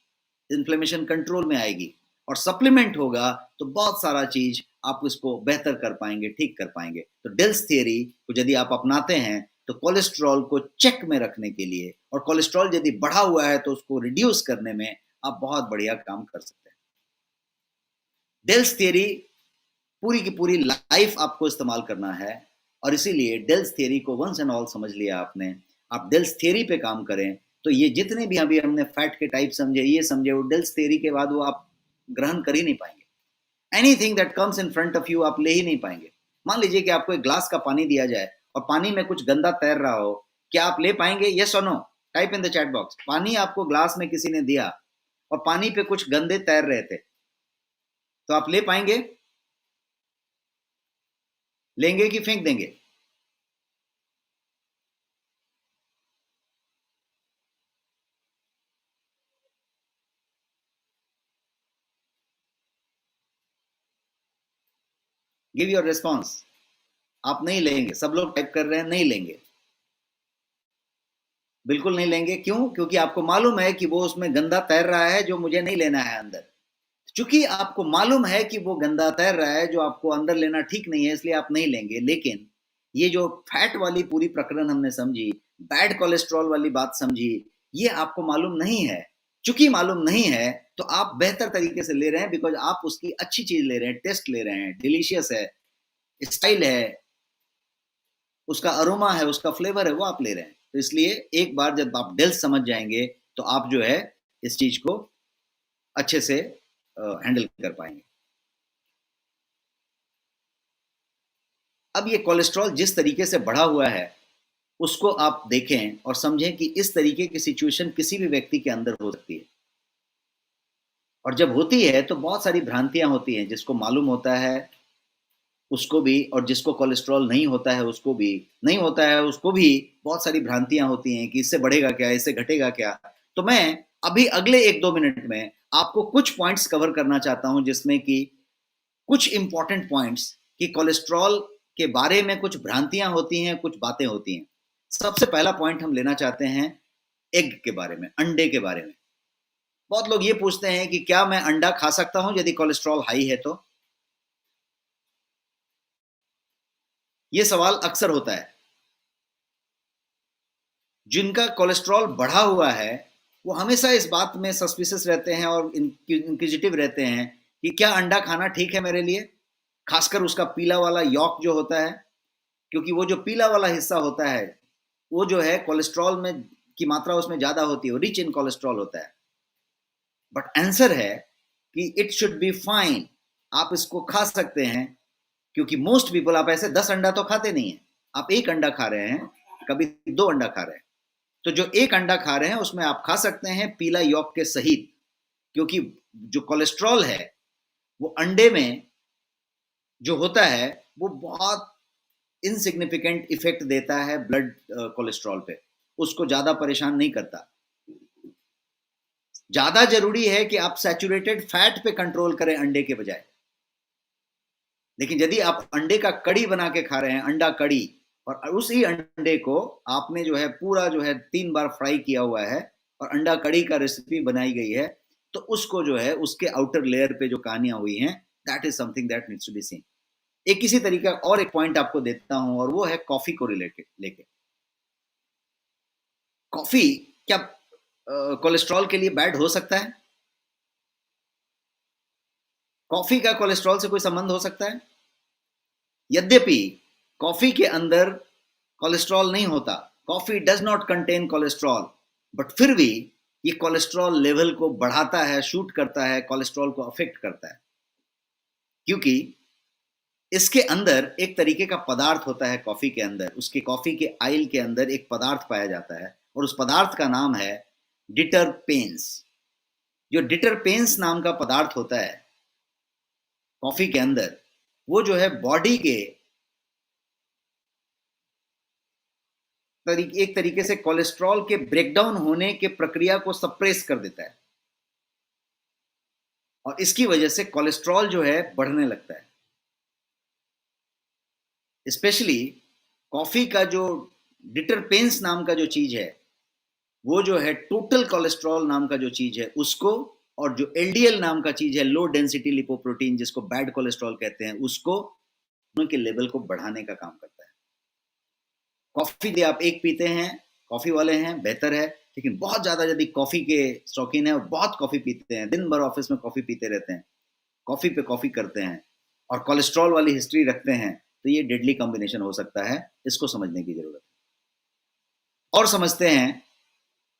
इन्फ्लेमेशन कंट्रोल में आएगी, और सप्लीमेंट होगा तो बहुत सारा चीज आप इसको बेहतर कर पाएंगे, ठीक कर पाएंगे। तो डेल्स थियरी को यदि आप अपनाते हैं तो कोलेस्ट्रॉल को चेक में रखने के लिए, और कोलेस्ट्रॉल यदि बढ़ा हुआ है तो उसको रिड्यूस करने में आप बहुत बढ़िया काम कर सकते हैं। डेल्स थियरी पूरी की पूरी लाइफ आपको इस्तेमाल करना है, और इसीलिए डेल्स थियरी को वंस एंड ऑल समझ लिया आपने। आप डेल्स थियरी पे काम करें तो ये जितने भी अभी हमने फैट के टाइप समझे, ये समझे, वो डेल्स थियरी के बाद वो आप ग्रहण कर ही नहीं पाएंगे। Anything that comes in front of you आप ले ही नहीं पाएंगे। मान लीजिए कि आपको एक ग्लास का पानी दिया जाए और पानी में कुछ गंदा तैर रहा हो, क्या आप ले पाएंगे? यस और no? Type in the chat box. पानी आपको ग्लास में किसी ने दिया और पानी पे कुछ गंदे तैर रहे थे, तो आप ले पाएंगे? लेंगे कि फेंक देंगे? Give your response. आप नहीं लेंगे। सब लोग टाइप कर रहे हैं नहीं लेंगे, बिल्कुल नहीं लेंगे। क्यों? क्योंकि आपको मालूम है कि वो उसमें गंदा तैर रहा है जो मुझे नहीं लेना है अंदर। चूंकि आपको मालूम है कि वो गंदा तैर रहा है जो आपको अंदर लेना ठीक नहीं है, इसलिए आप नहीं लेंगे। लेकिन ये जो फैट वाली पूरी प्रकरण हमने समझी, बैड कोलेस्ट्रॉल वाली बात समझी, ये आपको मालूम नहीं है। चूंकि मालूम नहीं है तो आप बेहतर तरीके से ले रहे हैं, बिकॉज आप उसकी अच्छी चीज ले रहे हैं, टेस्ट ले रहे हैं, डिलीशियस है, स्टाइल है, उसका अरोमा है, उसका फ्लेवर है, वो आप ले रहे हैं। तो इसलिए एक बार जब आप डेल्स समझ जाएंगे तो आप जो है इस चीज को अच्छे से हैंडल कर पाएंगे। अब ये कोलेस्ट्रॉल जिस तरीके से बढ़ा हुआ है उसको आप देखें और समझें कि इस तरीके की सिचुएशन किसी भी व्यक्ति के अंदर हो सकती है, और जब होती है तो बहुत सारी भ्रांतियां होती हैं। जिसको मालूम होता है उसको भी, और जिसको कोलेस्ट्रॉल नहीं होता है उसको भी, नहीं होता है उसको भी बहुत सारी भ्रांतियां होती हैं कि इससे बढ़ेगा क्या, इससे घटेगा क्या। तो मैं अभी अगले 1-2 मिनट में आपको कुछ पॉइंट्स कवर करना चाहता हूं, जिसमें कि कुछ इंपॉर्टेंट पॉइंट्स कि कोलेस्ट्रॉल के बारे में कुछ भ्रांतियां होती हैं, कुछ बातें होती हैं। सबसे पहला पॉइंट हम लेना चाहते हैं एग के बारे में, अंडे के बारे में। बहुत लोग ये पूछते हैं कि क्या मैं अंडा खा सकता हूं यदि कोलेस्ट्रॉल हाई है तो? ये सवाल अक्सर होता है। जिनका कोलेस्ट्रॉल बढ़ा हुआ है वो हमेशा इस बात में सस्पिशियस रहते हैं और इंक्विजिटिव रहते हैं कि क्या अंडा खाना ठीक है मेरे लिए, खासकर उसका पीला वाला यॉक जो होता है। क्योंकि वो जो पीला वाला हिस्सा होता है वो जो है कोलेस्ट्रॉल में की मात्रा उसमें ज्यादा होती है, रिच इन कोलेस्ट्रॉल होता है। बट आंसर है कि इट शुड बी फाइन, आप इसको खा सकते हैं। क्योंकि मोस्ट पीपल, आप ऐसे 10 अंडा तो खाते नहीं है, आप एक अंडा खा रहे हैं, कभी 2 अंडा खा रहे हैं। तो जो एक अंडा खा रहे हैं उसमें आप खा सकते हैं पीला यॉक के सहित, क्योंकि जो कोलेस्ट्रॉल है वो अंडे में जो होता है वो बहुत इनसिग्निफिकेंट इफेक्ट देता है ब्लड कोलेस्ट्रॉल पे, उसको ज्यादा परेशान नहीं करता। ज्यादा जरूरी है कि आप सैचुरेटेड फैट पे कंट्रोल करें अंडे के बजाय। लेकिन यदि आप अंडे का कड़ी बना के खा रहे हैं, अंडा कड़ी, और उसी अंडे को आपने जो है पूरा जो है 3 बार फ्राई किया हुआ है और अंडा कड़ी का रेसिपी बनाई गई है, तो उसको जो है उसके आउटर लेयर पे जो कहानियां हुई हैं, that is something that needs to be seen. एक इसी तरीका और एक पॉइंट आपको देता हूं, और वो है कॉफी को रिलेटेड लेके। कॉफी क्या कोलेस्ट्रॉल के लिए बैड हो सकता है? कॉफी का कोलेस्ट्रॉल से कोई संबंध हो सकता है? यद्यपि कॉफी के अंदर कोलेस्ट्रॉल नहीं होता, coffee does not contain cholesterol, but फिर भी ये कोलेस्ट्रॉल लेवल को बढ़ाता है, शूट करता है, कोलेस्ट्रॉल को अफेक्ट करता है, क्योंकि इसके अंदर एक तरीके का पदार्थ होता है कॉफी के अंदर, उसके कॉफी के आइल के अंदर एक पदार्थ पाया जाता है और उस पदार्थ का नाम है डिटरपेन्स। जो डिटरपेन्स नाम का पदार्थ होता है कॉफी के अंदर, वो जो है बॉडी के एक तरीके से कोलेस्ट्रॉल के ब्रेकडाउन होने के प्रक्रिया को सप्रेस कर देता है और इसकी वजह से कोलेस्ट्रॉल जो है बढ़ने लगता है। स्पेशली कॉफी का जो डिटरपेन्स नाम का जो चीज है, वो जो है टोटल कोलेस्ट्रॉल नाम का जो चीज है उसको, और जो एलडीएल नाम का चीज है लो डेंसिटी लिपोप्रोटीन जिसको बैड कोलेस्ट्रॉल कहते हैं, उसको उनके लेवल को बढ़ाने का काम करता है। कॉफी यदि आप एक पीते हैं, कॉफी वाले हैं, बेहतर है, लेकिन बहुत ज्यादा यदि कॉफी के शौकीन है और बहुत कॉफी पीते हैं, दिन भर ऑफिस में कॉफी पीते रहते हैं, कॉफी पे कॉफी करते हैं और कोलेस्ट्रॉल वाली हिस्ट्री रखते हैं, तो ये डेडली कॉम्बिनेशन हो सकता है। इसको समझने की जरूरत है। और समझते हैं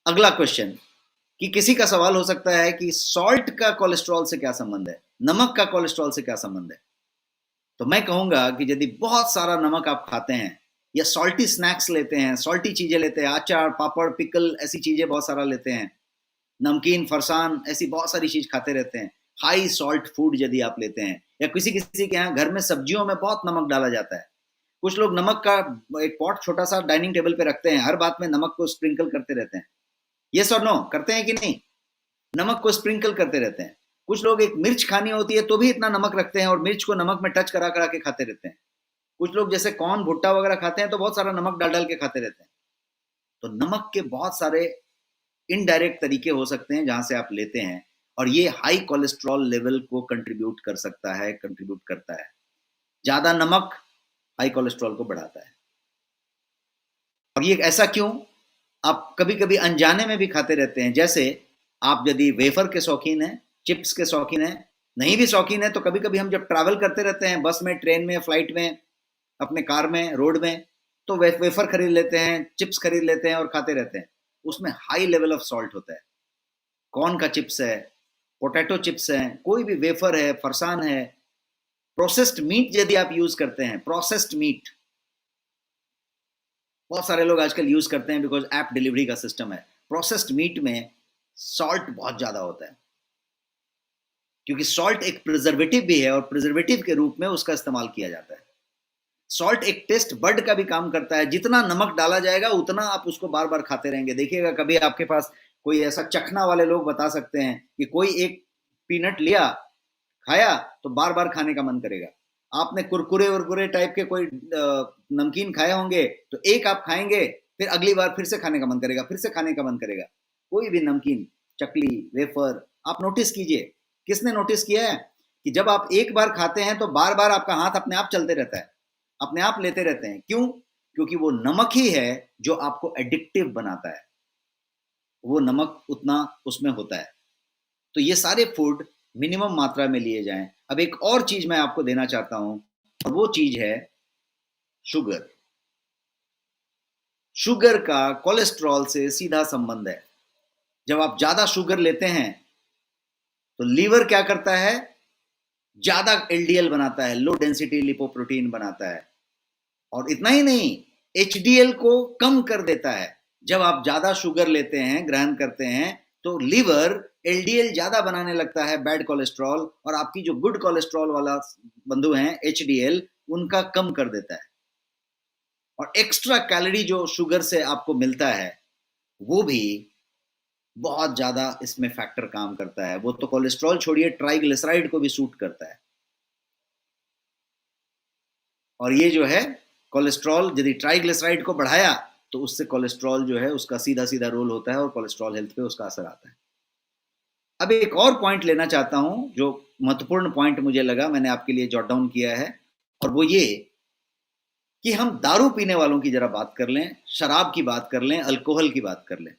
अगला क्वेश्चन, कि किसी का सवाल हो सकता है कि सॉल्ट का कोलेस्ट्रॉल से क्या संबंध है, नमक का कोलेस्ट्रॉल से क्या संबंध है। तो मैं कहूंगा कि यदि बहुत सारा नमक आप खाते हैं या सॉल्टी स्नैक्स लेते हैं, सॉल्टी चीजें लेते हैं, अचार, पापड़, पिकल, ऐसी चीजें बहुत सारा लेते हैं, नमकीन, फरसान, ऐसी बहुत सारी चीज खाते रहते हैं, हाई सॉल्ट फूड यदि आप लेते हैं, या किसी किसी के यहाँ घर में सब्जियों में बहुत नमक डाला जाता है, कुछ लोग नमक का एक पॉट छोटा सा डाइनिंग टेबल पे रखते हैं, हर बात में नमक को स्प्रिंकल करते रहते हैं। यस और नो, करते हैं कि नहीं? नमक को स्प्रिंकल करते रहते हैं। कुछ लोग एक मिर्च खानी होती है तो भी इतना नमक रखते हैं और मिर्च को नमक में टच करा करा के खाते रहते हैं। कुछ लोग जैसे कॉर्न, भुट्टा वगैरह खाते हैं तो बहुत सारा नमक डाल डाल के खाते रहते हैं। तो नमक के बहुत सारे इनडायरेक्ट तरीके हो सकते हैं जहां से आप लेते हैं, और ये हाई कोलेस्ट्रॉल लेवल को कंट्रीब्यूट कर सकता है, कंट्रीब्यूट करता है। ज्यादा नमक हाई कोलेस्ट्रॉल को बढ़ाता है। और ये ऐसा क्यों? आप कभी कभी अनजाने में भी खाते रहते हैं। जैसे आप यदि वेफर के शौकीन हैं, चिप्स के शौकीन हैं, नहीं भी शौकीन है तो कभी कभी हम जब ट्रैवल करते रहते हैं, बस में, ट्रेन में, फ्लाइट में, अपने कार में, रोड में, तो वेफर खरीद लेते हैं, चिप्स खरीद लेते हैं और खाते रहते हैं। उसमें हाई लेवल ऑफ सॉल्ट होता है। कॉर्न का चिप्स है, पोटैटो चिप्स है, कोई भी वेफर है, फरसान है, प्रोसेस्ड मीट यदि आप यूज करते हैं, प्रोसेस्ड मीट बहुत सारे लोग आजकल यूज करते हैं बिकॉज ऐप डिलीवरी का सिस्टम है। प्रोसेस्ड मीट में सॉल्ट बहुत ज्यादा होता है, क्योंकि सॉल्ट एक प्रिजर्वेटिव भी है और प्रिजर्वेटिव के रूप में उसका इस्तेमाल किया जाता है। सॉल्ट एक टेस्ट बड का भी काम करता है। जितना नमक डाला जाएगा उतना आप उसको बार बार खाते रहेंगे। देखिएगा कभी आपके पास कोई ऐसा चखना वाले लोग बता सकते हैं कि कोई एक पीनट लिया, खाया, तो बार बार खाने का मन करेगा। आपने कुरकुरे उरकुरे टाइप के कोई नमकीन खाए होंगे तो एक आप खाएंगे, फिर अगली बार फिर से खाने का मन करेगा, फिर से खाने का मन करेगा। कोई भी नमकीन, चकली, वेफर, आप नोटिस कीजिए, किसने नोटिस किया है कि जब आप एक बार खाते हैं तो बार बार आपका हाथ अपने आप चलते रहता है, अपने आप लेते रहते हैं। क्यों? क्योंकि वो नमक ही है जो आपको एडिक्टिव बनाता है, वो नमक उतना उसमें होता है। तो ये सारे फूड मिनिमम मात्रा में लिए जाएं। अब एक और चीज मैं आपको देना चाहता हूं, और वो चीज है शुगर। शुगर का कोलेस्ट्रॉल से सीधा संबंध है। जब आप ज्यादा शुगर लेते हैं तो लीवर क्या करता है? ज्यादा एलडीएल बनाता है, लो डेंसिटी लिपोप्रोटीन बनाता है। और इतना ही नहीं, एचडीएल को कम कर देता है। जब आप ज्यादा शुगर लेते हैं, ग्रहण करते हैं, तो लीवर एलडीएल ज्यादा बनाने लगता है, बैड कोलेस्ट्रॉल, और आपकी जो गुड कोलेस्ट्रॉल वाला बंधु हैं एचडीएल, उनका कम कर देता है। और एक्स्ट्रा कैलोरी जो शुगर से आपको मिलता है वो भी बहुत ज्यादा इसमें फैक्टर काम करता है। वो तो कोलेस्ट्रॉल छोड़िए, ट्राइग्लिसराइड को भी सूट करता है। और ये जो है कोलेस्ट्रॉल, यदि ट्राइग्लिसराइड को बढ़ाया तो उससे कोलेस्ट्रॉल जो है उसका सीधा सीधा रोल होता है और कोलेस्ट्रॉल हेल्थ पे उसका असर आता है। अब एक और पॉइंट लेना चाहता हूं जो महत्वपूर्ण पॉइंट मुझे लगा, मैंने आपके लिए जॉट डाउन किया है, और वो ये कि हम दारू पीने वालों की जरा बात कर लें, शराब की बात कर लें, अल्कोहल की बात कर लें।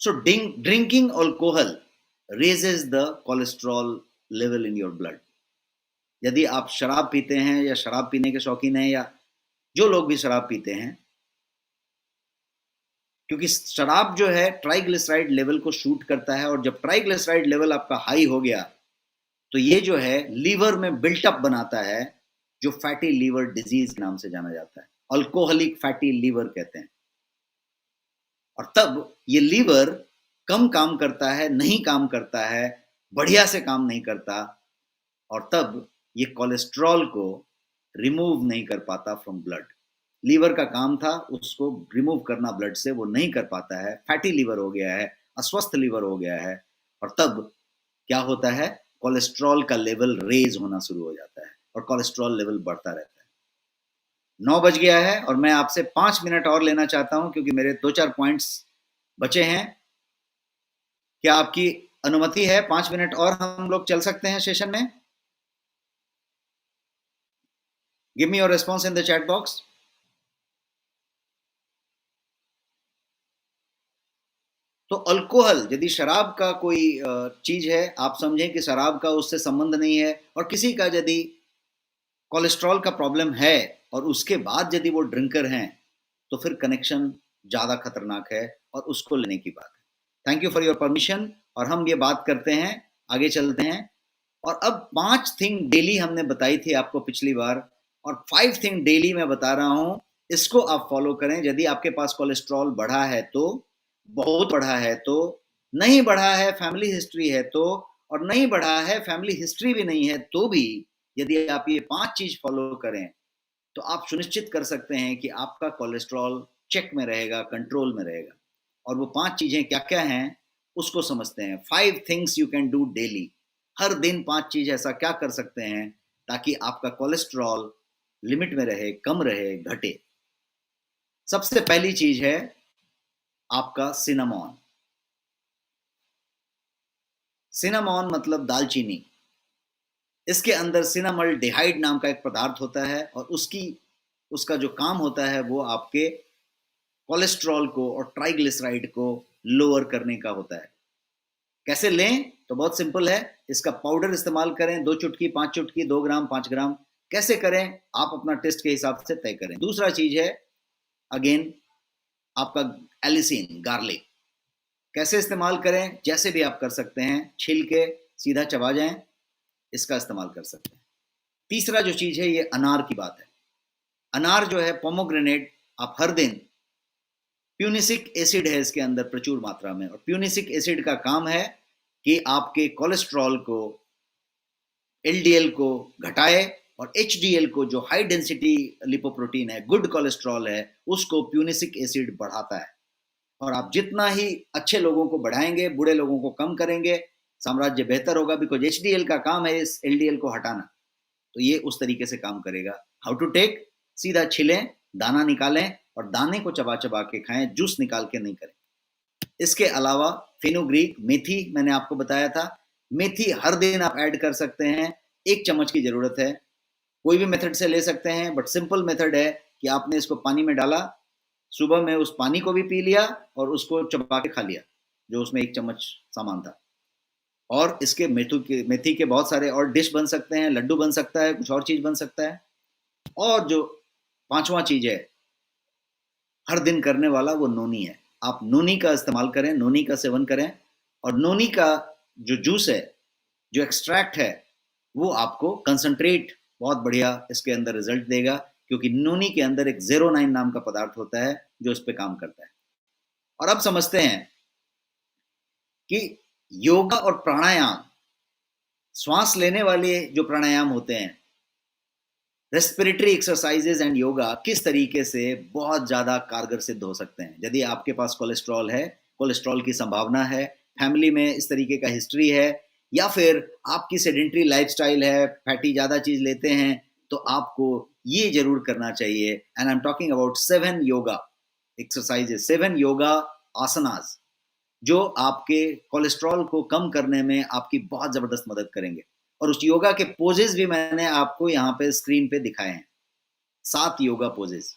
सो drinking alcohol raises the cholesterol level in your blood. यदि आप शराब पीते हैं या शराब पीने के शौकीन हैं या जो लोग भी शराब पीते हैं, क्योंकि शराब जो है ट्राइग्लिसराइड लेवल को शूट करता है, और जब ट्राइग्लिसराइड लेवल आपका हाई हो गया तो ये जो है लीवर में बिल्टअप बनाता है, जो फैटी लीवर डिजीज के नाम से जाना जाता है, अल्कोहलिक फैटी लीवर कहते हैं। और तब ये लीवर कम काम करता है, नहीं काम करता है, बढ़िया से काम नहीं करता, और तब ये कोलेस्ट्रॉल को रिमूव नहीं कर पाता फ्रॉम ब्लड। लीवर का काम था उसको रिमूव करना ब्लड से, वो नहीं कर पाता है, फैटी लीवर हो गया है, अस्वस्थ लीवर हो गया है, और तब क्या होता है, कोलेस्ट्रॉल का लेवल रेज होना शुरू हो जाता है और कोलेस्ट्रॉल लेवल बढ़ता रहता है। 9 बज गया है और मैं आपसे 5 मिनट और लेना चाहता हूं, क्योंकि मेरे 2-4 पॉइंट्स बचे हैं। क्या आपकी अनुमति है? 5 मिनट और हम लोग चल सकते हैं सेशन में? Give me your response in the chat box. तो अल्कोहल, यदि शराब का कोई चीज है, आप समझें कि शराब का उससे संबंध नहीं है, और किसी का यदि कोलेस्ट्रॉल का प्रॉब्लम है और उसके बाद यदि वो ड्रिंकर हैं, तो फिर कनेक्शन ज्यादा खतरनाक है और उसको लेने की बात है। Thank you for your permission, और हम ये बात करते हैं, आगे चलते हैं। और अब 5 थिंग डेली हमने बताई थी आपको पिछली बार, और 5 थिंग डेली मैं बता रहा हूं, इसको आप फॉलो करें। यदि आपके पास कोलेस्ट्रॉल बढ़ा है तो, बहुत बढ़ा है तो, नहीं बढ़ा है फैमिली हिस्ट्री है तो, और नहीं बढ़ा है फैमिली हिस्ट्री भी नहीं है तो भी, यदि आप ये 5 चीज फॉलो करें तो आप सुनिश्चित कर सकते हैं कि आपका कोलेस्ट्रॉल चेक में रहेगा, कंट्रोल में रहेगा। और वो 5 चीजें क्या क्या हैं उसको समझते हैं। 5 things you can do daily. हर दिन 5 चीज ऐसा क्या कर सकते हैं ताकि आपका कोलेस्ट्रॉल लिमिट में रहे, कम रहे, घटे। सबसे पहली चीज है आपका सिनामॉन। सिनामॉन मतलब दालचीनी। इसके अंदर सिनामल डिहाइड नाम का एक पदार्थ होता है, और उसका जो काम होता है वो आपके कोलेस्ट्रॉल को और ट्राइग्लिसराइड को लोअर करने का होता है। कैसे लें? तो बहुत सिंपल है। इसका पाउडर इस्तेमाल करें, 2 चुटकी, 5 चुटकी, 2 ग्राम, 5 ग्राम। कैसे करें? आप अपना टेस्ट के हिसाब से तय करें। दूसरा चीज है अगेन आपका एलिसिन, गार्लिक। कैसे इस्तेमाल करें? जैसे भी आप कर सकते हैं, छील के सीधा चबा जाएं, इसका इस्तेमाल कर सकते हैं। तीसरा जो चीज है ये अनार की बात है। अनार जो है पोमोग्रेनेट, आप हर दिन, प्यूनिसिक एसिड है इसके अंदर प्रचुर मात्रा में, और प्यूनिसिक एसिड का काम है कि आपके कोलेस्ट्रॉल को, एलडीएल को घटाए, और एचडीएल को, जो हाई डेंसिटी लिपोप्रोटीन है, गुड कोलेस्ट्रॉल है, उसको प्यूनिसिक एसिड बढ़ाता है। और आप जितना ही अच्छे लोगों को बढ़ाएंगे, बुरे लोगों को कम करेंगे, साम्राज्य बेहतर होगा, बिकॉज एचडीएल का काम है इस एलडीएल को हटाना। तो ये उस तरीके से काम करेगा। How to take? सीधा छिलें, दाना निकालें और दाने को चबा चबा के खाएं, जूस निकाल के नहीं करें। इसके अलावा फेनुग्रीक, मेथी मैंने आपको बताया था, मेथी हर दिन आप ऐड कर सकते हैं। 1 चम्मच की जरूरत है। कोई भी मेथड से ले सकते हैं, बट सिंपल मेथड है कि आपने इसको पानी में डाला, सुबह में उस पानी को भी पी लिया और उसको चबा के खा लिया, जो उसमें 1 चम्मच सामान था। और इसके मेथी के बहुत सारे और डिश बन सकते हैं, लड्डू बन सकता है, कुछ और चीज बन सकता है। और जो 5वां चीज है हर दिन करने वाला, वो नोनी है। आप नोनी का इस्तेमाल करें, नोनी का सेवन करें, और नोनी का जो जूस है, जो एक्सट्रैक्ट है, वो आपको कंसंट्रेट बहुत बढ़िया इसके अंदर रिजल्ट देगा, क्योंकि नोनी के अंदर एक 09 नाम का पदार्थ होता है जो इस पे काम करता है। और अब समझते हैं कि योगा और प्राणायाम, श्वास लेने वाले जो प्राणायाम होते हैं, रेस्पिरेटरी एक्सरसाइजेज एंड योगा, किस तरीके से बहुत ज़्यादा कारगर सिद्ध हो सकते हैं। यदि आपके पास कोलेस्ट्रॉल है, कोलेस्ट्रॉल की संभावना है, फैमिली में इस तरीके का हिस्ट्री है, या फिर आपकी सेडेंट्री लाइफस्टाइल है, फैटी ज़्यादा चीज़ लेते हैं, तो आपको ये जरूर करना चाहिए। And I am talking about 7 yoga exercises, 7 yoga asanas, जो आपके कोलेस्ट्रॉल को कम करने में आपकी बहुत ज़बरदस्त मदद करेंगे। और उस योगा के पोजेस भी मैंने आपको यहाँ पे स्क्रीन पे दिखाए हैं, 7 योगा पोजेस।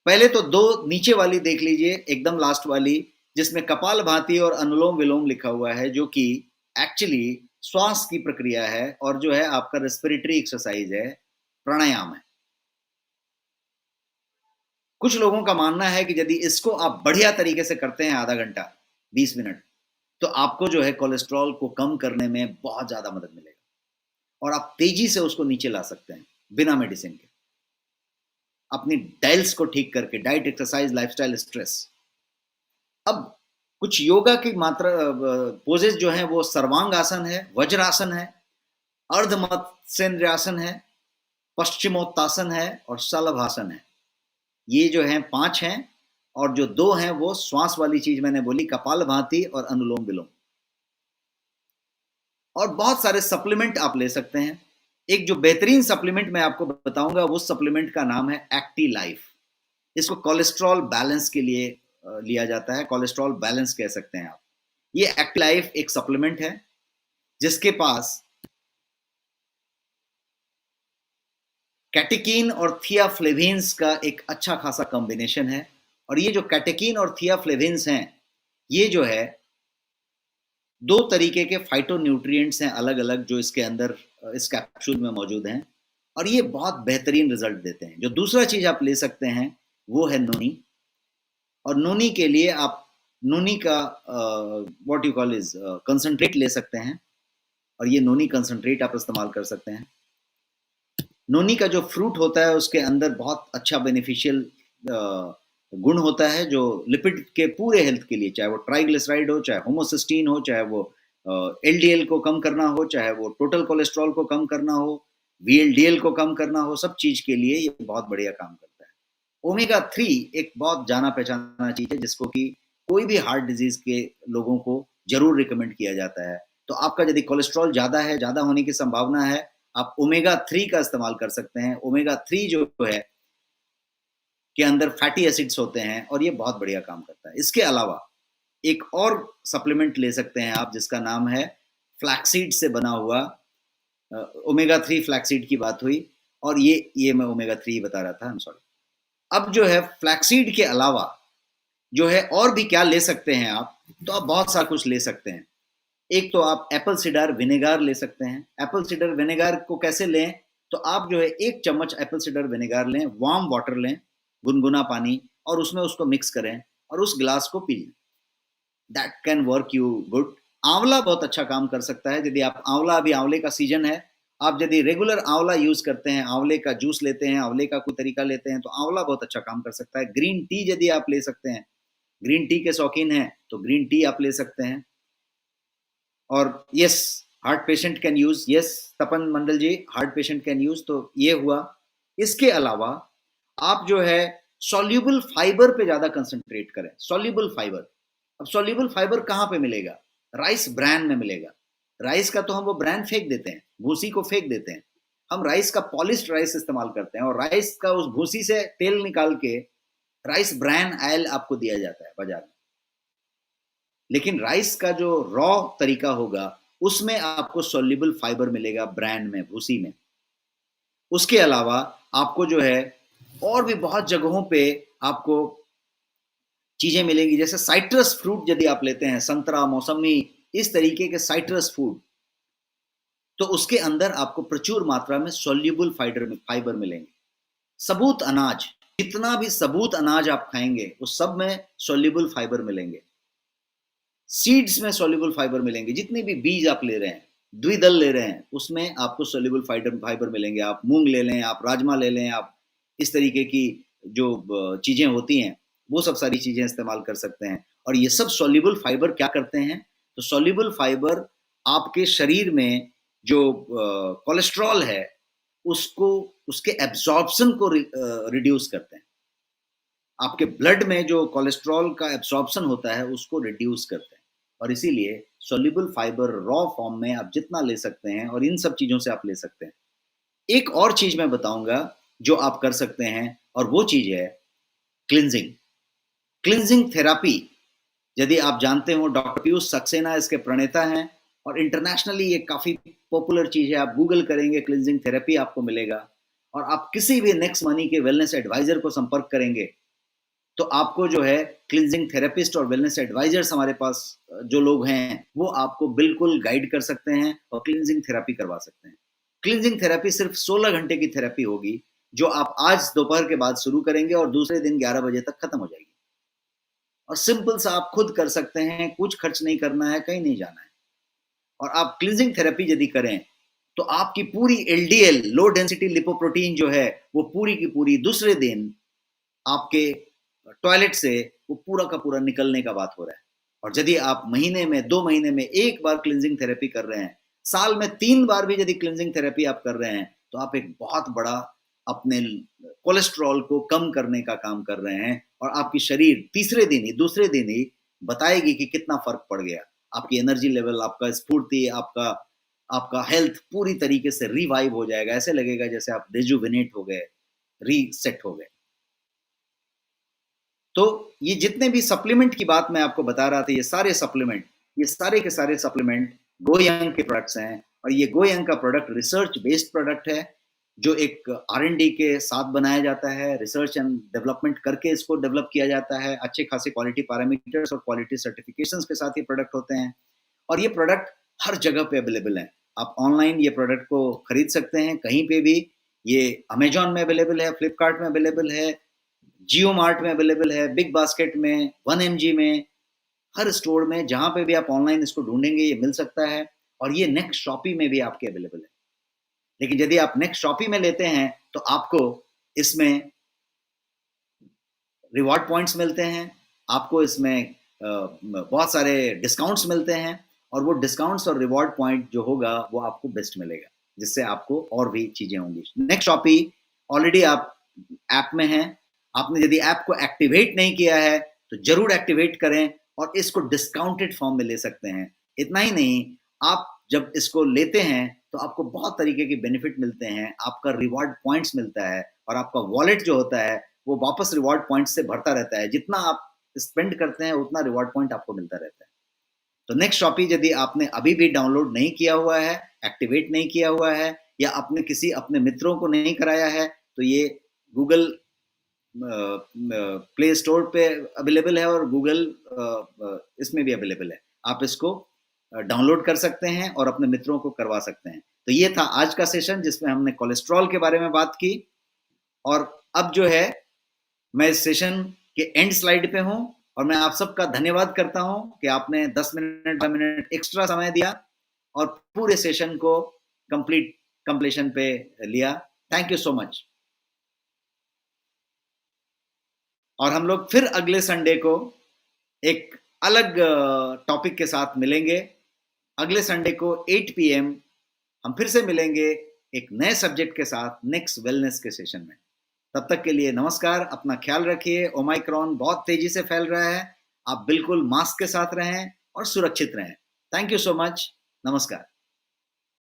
पहले तो 2 नीचे वाली देख लीजिए, एकदम लास्ट वाली, जिसमें कपाल भाती और अनुलोम विलोम लिखा हुआ है, जो कि एक्चुअली श्वास की प्रक्रिया है और जो है आपका रेस्पिरेटरी एक्सरसाइज है, प्राणायाम है। कुछ लोगों का मानना है कि यदि इसको आप बढ़िया तरीके से करते हैं आधा घंटा, 20 मिनट, तो आपको जो है कोलेस्ट्रॉल को कम करने में बहुत ज़्यादा मदद मिलेगा और आप तेज़ी से उसको नीचे ला सकते हैं, बिना मेडिसिन के। अपनी डायल्स को ठीक करके, डाइट, एक्सरसाइज, लाइफस्टाइल, स्ट्रेस। अब कुछ योगा की मात्रा पोजेस जो हैं वो सर्वांग आसन है, वज्रासन है, अर्ध मत्स्येंद्रासन है, पश्चिमोत्तासन है और शलभासन है। ये जो हैं 5 हैं और जो 2 हैं वो श्वास वाली चीज मैंने बोली, कपालभाति और अनुलोम विलोम। और बहुत सारे सप्लीमेंट आप ले सकते हैं। एक जो बेहतरीन सप्लीमेंट मैं आपको बताऊंगा, वो सप्लीमेंट का नाम है एक्टी लाइफ। इसको कोलेस्ट्रॉल बैलेंस के लिए लिया जाता है, कोलेस्ट्रॉल बैलेंस कह सकते हैं आप। ये एक्टी लाइफ एक सप्लीमेंट है जिसके पास कैटेकीन और थियाफ्लेविन्स का एक अच्छा खासा कॉम्बिनेशन है। और ये जो कैटेकीन और थियाफ्लेविन्स हैं, ये जो है 2 तरीके के फाइटोन्यूट्रिएंट्स हैं अलग अलग, जो इसके अंदर इस कैप्सूल में मौजूद हैं और ये बहुत बेहतरीन रिजल्ट देते हैं। जो दूसरा चीज आप ले सकते हैं वो है नोनी। और नोनी के लिए आप नोनी का what you call is concentrate ले सकते हैं और ये नोनी कंसंट्रेट आप इस्तेमाल कर सकते हैं। नोनी का जो फ्रूट होता है उसके अंदर बहुत अच्छा बेनिफिशियल गुण होता है जो लिपिड के पूरे हेल्थ के लिए, चाहे वो ट्राइग्लिसराइड हो, चाहे होमोसिस्टीन हो, चाहे वो एलडीएल को कम करना हो, चाहे वो टोटल कोलेस्ट्रॉल को कम करना हो, वीएलडीएल को कम करना हो, सब चीज के लिए ये बहुत बढ़िया काम करता है। ओमेगा 3 एक बहुत जाना पहचाना चीज है जिसको कि कोई भी हार्ट डिजीज के लोगों को जरूर रिकमेंड किया जाता है। तो आपका यदि कोलेस्ट्रॉल ज्यादा है, ज्यादा होने की संभावना है, आप ओमेगा 3 का इस्तेमाल कर सकते हैं। ओमेगा 3 जो है के अंदर फैटी एसिड्स होते हैं और ये बहुत बढ़िया काम करता है। इसके अलावा एक और सप्लीमेंट ले सकते हैं आप जिसका नाम है फ्लैक्सीड से बना हुआ, ओमेगा 3 फ्लैक्सीड की बात हुई और ये मैं ओमेगा 3 बता रहा था, आई एम सॉरी। अब जो है फ्लैक्सीड के अलावा जो है और भी क्या ले सकते हैं आप, तो आप बहुत सारा कुछ ले सकते हैं। एक तो आप एप्पल सिडर विनेगार ले सकते हैं। एप्पल सिडर विनेगार को कैसे लें, तो आप जो है 1 चम्मच एप्पल सिडर विनेगार लें, वार्म वाटर लें, गुनगुना पानी, और उसमें उसको मिक्स करें और उस गिलास को पी लें। That can work you good. आंवला बहुत अच्छा काम कर सकता है। यदि आप आंवला, अभी आंवले का सीजन है, आप यदि रेगुलर आंवला यूज करते हैं, आंवले का जूस लेते हैं, आंवले का कोई तरीका लेते हैं, तो आंवला बहुत अच्छा काम कर सकता है। ग्रीन टी यदि आप ले सकते हैं, ग्रीन टी के शौकीन हैं तो ग्रीन टी आप ले सकते हैं। और yes, heart patient can use, yes Tapan Mandal ji, heart patient can use, तो ये हुआ। इसके अलावा आप जो है सॉल्यूबल फाइबर पे ज्यादा कंसंट्रेट करें। सॉल्यूबल फाइबर, अब सॉल्यूबल फाइबर कहाँ पे मिलेगा? राइस ब्रान में मिलेगा। राइस का तो हम वो ब्रान फेंक देते हैं, भूसी को फेंक देते हैं। हम राइस का पॉलिश्ड राइस इस्तेमाल करते हैं और राइस का उस भूसी से तेल निकाल के राइस ब्रान ऑयल आपको दिया जाता है बाजार में। लेकिन राइस का जो रॉ तरीका होगा उसमें आपको सॉल्युबल फाइबर मिलेगा, ब्रांड में, भूसी में। उसके अलावा आपको जो है और भी बहुत जगहों पे आपको चीजें मिलेंगी, जैसे साइट्रस फ्रूट यदि आप लेते हैं, संतरा, मौसमी, इस तरीके के साइट्रस फूड, तो उसके अंदर आपको प्रचुर मात्रा में सॉल्युबल फाइबर मिलेंगे। सबूत अनाज, जितना भी सबूत अनाज आप खाएंगे उस सब में सॉल्युबल फाइबर मिलेंगे। सीड्स में सॉल्युबल फाइबर मिलेंगे। जितने भी बीज आप ले रहे हैं, द्विदल ले रहे हैं, उसमें आपको सॉल्युबल फाइबर मिलेंगे। आप मूंग ले लें, आप राजमा ले लें, आप इस तरीके की जो चीजें होती हैं वो सब सारी चीजें इस्तेमाल कर सकते हैं। और ये सब सॉल्युबल फाइबर क्या करते हैं, तो सॉल्युबल फाइबर आपके शरीर में जो कोलेस्ट्रॉल है उसको, उसके एब्जॉर्प्शन को रिड्यूस करते हैं। आपके ब्लड में जो कोलेस्ट्रॉल का एब्सॉर्प्शन होता है उसको रिड्यूस करते हैं। और इसीलिए सॉल्युबल फाइबर रॉ फॉर्म में आप जितना ले सकते हैं और इन सब चीजों से आप ले सकते हैं। एक और चीज मैं बताऊंगा जो आप कर सकते हैं और वो चीज है क्लिनजिंग। क्लिनजिंग थेरापी, यदि आप जानते हो, डॉक्टर पीयूष सक्सेना इसके प्रणेता हैं और इंटरनेशनली ये काफी पॉपुलर चीज है। आप गूगल करेंगे क्लिनजिंग थेरेपी, आपको मिलेगा। और आप किसी भी नेक्स्ट मनी के वेलनेस एडवाइजर को संपर्क करेंगे तो आपको जो है क्लींजिंग थेरेपिस्ट और वेलनेस एडवाइजर्स हमारे पास जो लोग हैं, वो आपको बिल्कुल गाइड कर सकते हैं और क्लींजिंग थेरेपी करवा सकते हैं। क्लींजिंग थेरेपी सिर्फ 16 घंटे की थेरेपी होगी, जो आप आज दोपहर के बाद शुरू करेंगे और दूसरे दिन 11 बजे तक खत्म हो जाएगी। और सिंपल सा आप खुद कर सकते हैं, कुछ खर्च नहीं करना है, कहीं नहीं जाना है। और आप क्लींजिंग थेरेपी यदि करें, तो आपकी पूरी एलडीएल, लो डेंसिटी लिपोप्रोटीन जो है, वो पूरी की पूरी दूसरे दिन आपके टॉयलेट से वो पूरा का पूरा निकलने का बात हो रहा है। और यदि आप महीने में, 2 महीने में 1 बार क्लींजिंग थेरेपी कर रहे हैं, साल में 3 बार भी यदि क्लींजिंग थेरेपी आप कर रहे हैं, तो आप एक बहुत बड़ा अपने कोलेस्ट्रॉल को कम करने का काम कर रहे हैं और आपकी शरीर तीसरे दिन ही, दूसरे दिन ही बताएगी कि कितना फ़र्क पड़ गया। आपकी एनर्जी लेवल, आपका स्फूर्ति, आपका आपका हेल्थ पूरी तरीके से रिवाइव हो जाएगा। ऐसे लगेगा जैसे आप रिजुविनेट हो गए, रीसेट हो गए। तो ये जितने भी सप्लीमेंट की बात मैं आपको बता रहा था, ये सारे के सारे सप्लीमेंट गोयंग के प्रोडक्ट्स हैं और ये गोयंग का प्रोडक्ट रिसर्च बेस्ड प्रोडक्ट है, जो एक R&D के साथ बनाया जाता है, रिसर्च एंड डेवलपमेंट करके इसको डेवलप किया जाता है, अच्छे खासे क्वालिटी पैरामीटर्स और क्वालिटी सर्टिफिकेशंस के साथ ये प्रोडक्ट होते हैं और ये प्रोडक्ट हर जगह पे अवेलेबल है। आप ऑनलाइन ये प्रोडक्ट को खरीद सकते हैं कहीं पे भी। ये अमेजॉन में अवेलेबल है, फ्लिपकार्ट में अवेलेबल है, जियो मार्ट में अवेलेबल है, बिग बास्केट में, 1mg में, हर स्टोर में, जहाँ पे भी आप ऑनलाइन इसको ढूंढेंगे ये मिल सकता है और ये नेक्स्ट शॉपी में भी आपके अवेलेबल है। लेकिन यदि आप नेक्स्ट शॉपी में लेते हैं तो आपको इसमें रिवॉर्ड पॉइंट्स मिलते हैं, आपको इसमें बहुत सारे डिस्काउंट्स मिलते हैं और वो डिस्काउंट्स और रिवॉर्ड पॉइंट जो होगा वो आपको बेस्ट मिलेगा, जिससे आपको और भी चीज़ें होंगी। नेक्स्ट शॉपी ऑलरेडी आप ऐप में हैं, आपने यदि ऐप को एक्टिवेट नहीं किया है तो ज़रूर एक्टिवेट करें और इसको डिस्काउंटेड फॉर्म में ले सकते हैं। इतना ही नहीं, आप जब इसको लेते हैं तो आपको बहुत तरीके के बेनिफिट मिलते हैं, आपका रिवॉर्ड पॉइंट्स मिलता है और आपका वॉलेट जो होता है वो वापस रिवॉर्ड पॉइंट से भरता रहता है। जितना आप स्पेंड करते हैं उतना रिवॉर्ड पॉइंट आपको मिलता रहता है। तो नेक्स्ट शॉपी यदि आपने अभी भी डाउनलोड नहीं किया हुआ है, एक्टिवेट नहीं किया हुआ है या आपने किसी अपने मित्रों को नहीं कराया है, तो ये गूगल प्ले स्टोर पे अवेलेबल है और गूगल इसमें भी अवेलेबल है। आप इसको डाउनलोड कर सकते हैं और अपने मित्रों को करवा सकते हैं। तो ये था आज का सेशन जिसमें हमने कोलेस्ट्रॉल के बारे में बात की और अब जो है मैं इस सेशन के एंड स्लाइड पे हूँ और मैं आप सबका धन्यवाद करता हूँ कि आपने 10 मिनट 12 मिनट एक्स्ट्रा समय दिया और पूरे सेशन को कंप्लीशन पे लिया। Thank you so much. और हम लोग फिर अगले संडे को एक अलग टॉपिक के साथ मिलेंगे। अगले संडे को 8 PM हम फिर से मिलेंगे एक नए सब्जेक्ट के साथ नेक्स्ट वेलनेस के सेशन में। तब तक के लिए नमस्कार, अपना ख्याल रखिए। ओमाइक्रॉन बहुत तेजी से फैल रहा है, आप बिल्कुल मास्क के साथ रहें और सुरक्षित रहें। Thank you so much. नमस्कार।